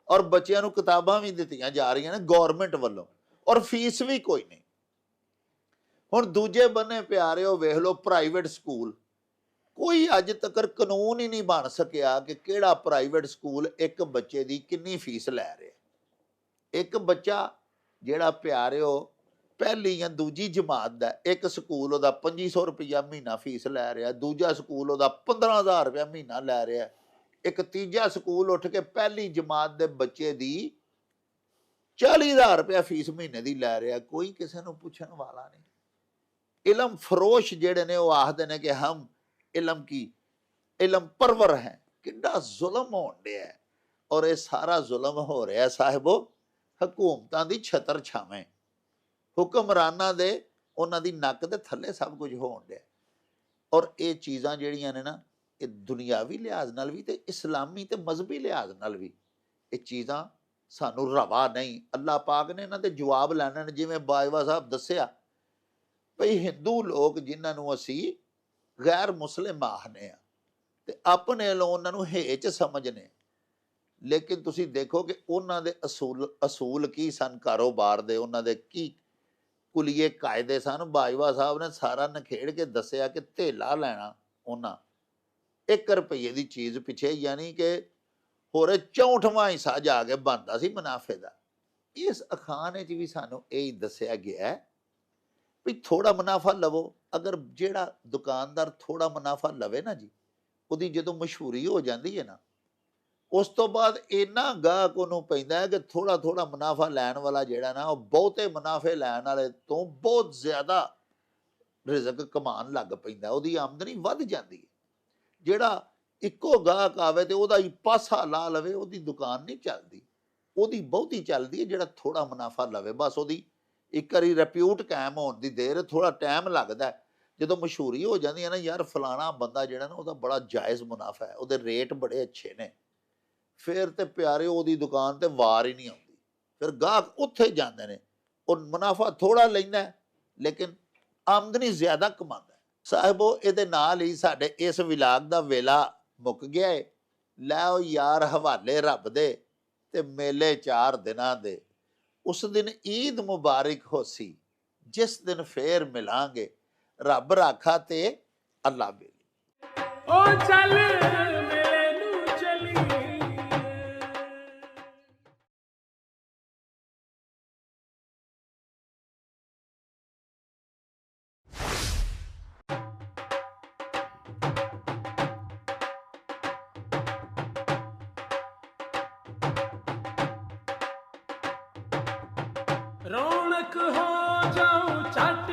[SPEAKER 1] ਔਰ ਬੱਚਿਆਂ ਨੂੰ ਕਿਤਾਬਾਂ ਵੀ ਦਿੱਤੀਆਂ ਜਾ ਰਹੀਆਂ ਨੇ ਗਵਰਨਮੈਂਟ ਵੱਲੋਂ, ਔਰ ਫੀਸ ਵੀ ਕੋਈ ਨਹੀਂ। ਹੁਣ ਦੂਜੇ ਬੰਨੇ ਪਿਆਰਿਓ ਵੇਖ ਲਓ ਪ੍ਰਾਈਵੇਟ ਸਕੂਲ, ਕੋਈ ਅੱਜ ਤੱਕ ਕਾਨੂੰਨ ਹੀ ਨਹੀਂ ਬਣ ਸਕਿਆ ਕਿ ਕਿਹੜਾ ਪ੍ਰਾਈਵੇਟ ਸਕੂਲ ਇੱਕ ਬੱਚੇ ਦੀ ਕਿੰਨੀ ਫੀਸ ਲੈ ਰਿਹਾ। ਇੱਕ ਬੱਚਾ ਜਿਹੜਾ ਪਿਆਰਿਓ ਪਹਿਲੀ ਜਾਂ ਦੂਜੀ ਜਮਾਤ ਦਾ, ਇੱਕ ਸਕੂਲ ਉਹਦਾ 2500 ਰੁਪਇਆ ਮਹੀਨਾ ਫੀਸ ਲੈ ਰਿਹਾ, ਦੂਜਾ ਸਕੂਲ ਉਹਦਾ 15,000 ਰੁਪਇਆ ਮਹੀਨਾ ਲੈ ਰਿਹਾ, ਇੱਕ ਤੀਜਾ ਸਕੂਲ ਉੱਠ ਕੇ ਪਹਿਲੀ ਜਮਾਤ ਦੇ ਬੱਚੇ ਦੀ 40,000 ਰੁਪਇਆ ਫੀਸ ਮਹੀਨੇ ਦੀ ਲੈ ਰਿਹਾ। ਕੋਈ ਕਿਸੇ ਨੂੰ ਪੁੱਛਣ ਵਾਲਾ ਨਹੀਂ। ਇਲਮ ਫਰੋਸ਼ ਜਿਹੜੇ ਨੇ ਉਹ ਆਖਦੇ ਨੇ ਕਿ ਹਮ ਇਲਮ ਕੀ ਇਲਮ ਪਰਵਰ ਹੈ। ਕਿੰਨਾ ਜ਼ੁਲਮ ਹੋਣ ਡਿਆ ਹੈ, ਔਰ ਇਹ ਸਾਰਾ ਜ਼ੁਲਮ ਹੋ ਰਿਹਾ ਸਾਹਿਬੋ ਹਕੂਮਤਾਂ ਦੀ ਛਤਰ ਛਾਵੇਂ, ਹੁਕਮਰਾਨਾਂ ਦੇ ਉਹਨਾਂ ਦੀ ਨੱਕ ਦੇ ਥੱਲੇ ਸਭ ਕੁਝ ਹੋਣ ਡਿਆ। ਔਰ ਇਹ ਚੀਜ਼ਾਂ ਜਿਹੜੀਆਂ ਨੇ ਨਾ, ਇਹ ਦੁਨਿਆਵੀ ਲਿਹਾਜ਼ ਨਾਲ ਵੀ ਤੇ ਇਸਲਾਮੀ ਤੇ ਮਜ਼ਹਬੀ ਲਿਹਾਜ਼ ਨਾਲ ਵੀ ਇਹ ਚੀਜ਼ਾਂ ਸਾਨੂੰ ਰਵਾ ਨਹੀਂ। ਅੱਲਾਹ ਪਾਕ ਨੇ ਇਹਨਾਂ ਦੇ ਜਵਾਬ ਲੈਣੇ ਨੇ। ਜਿਵੇਂ ਬਾਜਵਾ ਸਾਹਿਬ ਦੱਸਿਆ ਭਈ ਹਿੰਦੂ ਲੋਕ ਜਿਨ੍ਹਾਂ ਨੂੰ ਅਸੀਂ ਗੈਰ ਮੁਸਲਿਮ ਆਖਦੇ ਆ ਤੇ ਆਪਣੇ ਵੱਲੋਂ ਉਹਨਾਂ ਨੂੰ ਹੇਚ ਸਮਝਨੇ, ਲੇਕਿਨ ਤੁਸੀਂ ਦੇਖੋ ਕਿ ਉਹਨਾਂ ਦੇ ਅਸੂਲ ਕੀ ਸਨ ਕਾਰੋਬਾਰ ਦੇ, ਉਹਨਾਂ ਦੇ ਕੀ ਕੁਲੀਏ ਕਾਇਦੇ ਸਨ। ਬਾਜਵਾ ਸਾਹਿਬ ਨੇ ਸਾਰਾ ਨਖੇੜ ਕੇ ਦੱਸਿਆ ਕਿ ਧੇਲਾ ਲੈਣਾ ਉਹਨਾਂ 1 ਰੁਪਏ ਦੀ ਚੀਜ਼ ਪਿੱਛੇ, ਯਾਨੀ ਕਿ ਹੋਰ 64ਵਾਂ ਹਿੱਸਾ ਜਾ ਕੇ ਬਣਦਾ ਸੀ ਮੁਨਾਫੇ ਦਾ। ਇਸ ਅਖਾਣੇ 'ਚ ਵੀ ਸਾਨੂੰ ਇਹ ਹੀ ਦੱਸਿਆ ਗਿਆ ਵੀ ਥੋੜਾ ਮੁਨਾਫਾ ਲਵੋ। ਅਗਰ ਜਿਹੜਾ ਦੁਕਾਨਦਾਰ ਥੋੜਾ ਮੁਨਾਫਾ ਲਵੇ ਨਾ ਜੀ, ਉਹਦੀ ਜਦੋਂ ਮਸ਼ਹੂਰੀ ਹੋ ਜਾਂਦੀ ਹੈ ਨਾ, ਉਸ ਤੋਂ ਬਾਅਦ ਇੰਨਾ ਗਾਹਕ ਉਹਨੂੰ ਪੈਂਦਾ ਹੈ ਕਿ ਥੋੜਾ ਥੋੜਾ ਮੁਨਾਫਾ ਲੈਣ ਵਾਲਾ ਜਿਹੜਾ ਨਾ, ਉਹ ਬਹੁਤੇ ਮੁਨਾਫੇ ਲੈਣ ਵਾਲੇ ਤੋਂ ਬਹੁਤ ਜ਼ਿਆਦਾ ਰਿਜ਼ਕ ਕਮਾਉਣ ਲੱਗ ਪੈਂਦਾ, ਉਹਦੀ ਆਮਦਨੀ ਵੱਧ ਜਾਂਦੀ ਹੈ। ਜਿਹੜਾ ਇੱਕੋ ਗਾਹਕ ਆਵੇ ਤੇ ਉਹਦਾ ਹੀ ਪਾਸਾ ਲਾ ਲਵੇ, ਉਹਦੀ ਦੁਕਾਨ ਨਹੀਂ ਚੱਲਦੀ। ਉਹਦੀ ਬਹੁਤੀ ਚੱਲਦੀ ਹੈ ਜਿਹੜਾ ਥੋੜਾ ਮੁਨਾਫਾ ਲਵੇ। ਬਸ ਉਹਦੀ ਇੱਕ ਵਾਰੀ ਰੈਪਿਊਟ ਕਾਇਮ ਹੋਣ ਦੀ ਦੇਰ ਥੋੜਾ ਟਾਈਮ ਲੱਗਦਾ। ਜਦੋਂ ਮਸ਼ਹੂਰੀ ਹੋ ਜਾਂਦੀ ਹੈ ਨਾ, ਯਾਰ ਫਲਾਣਾ ਬੰਦਾ ਜਿਹੜਾ ਨਾ ਉਹਦਾ ਬੜਾ ਜਾਇਜ਼ ਮੁਨਾਫਾ ਹੈ, ਉਹਦੇ ਰੇਟ ਬੜੇ ਅੱਛੇ ਨੇ, ਫਿਰ ਤੇ ਪਿਆਰੇ ਉਹਦੀ ਦੁਕਾਨ ਤੇ ਵਾਰ ਹੀ ਨਹੀਂ ਆਉਂਦੀ। ਫਿਰ ਗਾਹਕ ਉੱਥੇ ਜਾਂਦੇ ਨੇ। ਉਹ ਮੁਨਾਫਾ ਥੋੜਾ ਲੈਂਦਾ ਲੇਕਿਨ ਆਮਦਨੀ ਜ਼ਿਆਦਾ ਕਮਾਉਂਦਾ। ਸਾਹਿਬੋ ਇਹਦੇ ਨਾਲ ਹੀ ਸਾਡੇ ਇਸ ਵਿਲਾਗ ਦਾ ਵੇਲਾ ਮੁੱਕ ਗਿਆ ਏ। ਲੈਓ ਯਾਰ ਹਵਾਲੇ ਰੱਬ ਦੇ ਤੇ ਮੇਲੇ 4 ਦਿਨਾਂ ਦੇ। ਉਸ ਦਿਨ ਈਦ ਮੁਬਾਰਕ ਹੋਸੀ, ਜਿਸ ਦਿਨ ਫੇਰ ਮਿਲਾਂਗੇ। ਰੱਬ ਰਾਖਾ ਤੇ ਅੱਲਾ ਬੇਲੀ।
[SPEAKER 3] ਓ ਚੱਲ ਮੇਲੇ ਨੂੰ ਚਲੀਏ। रौनक हो जाऊं चट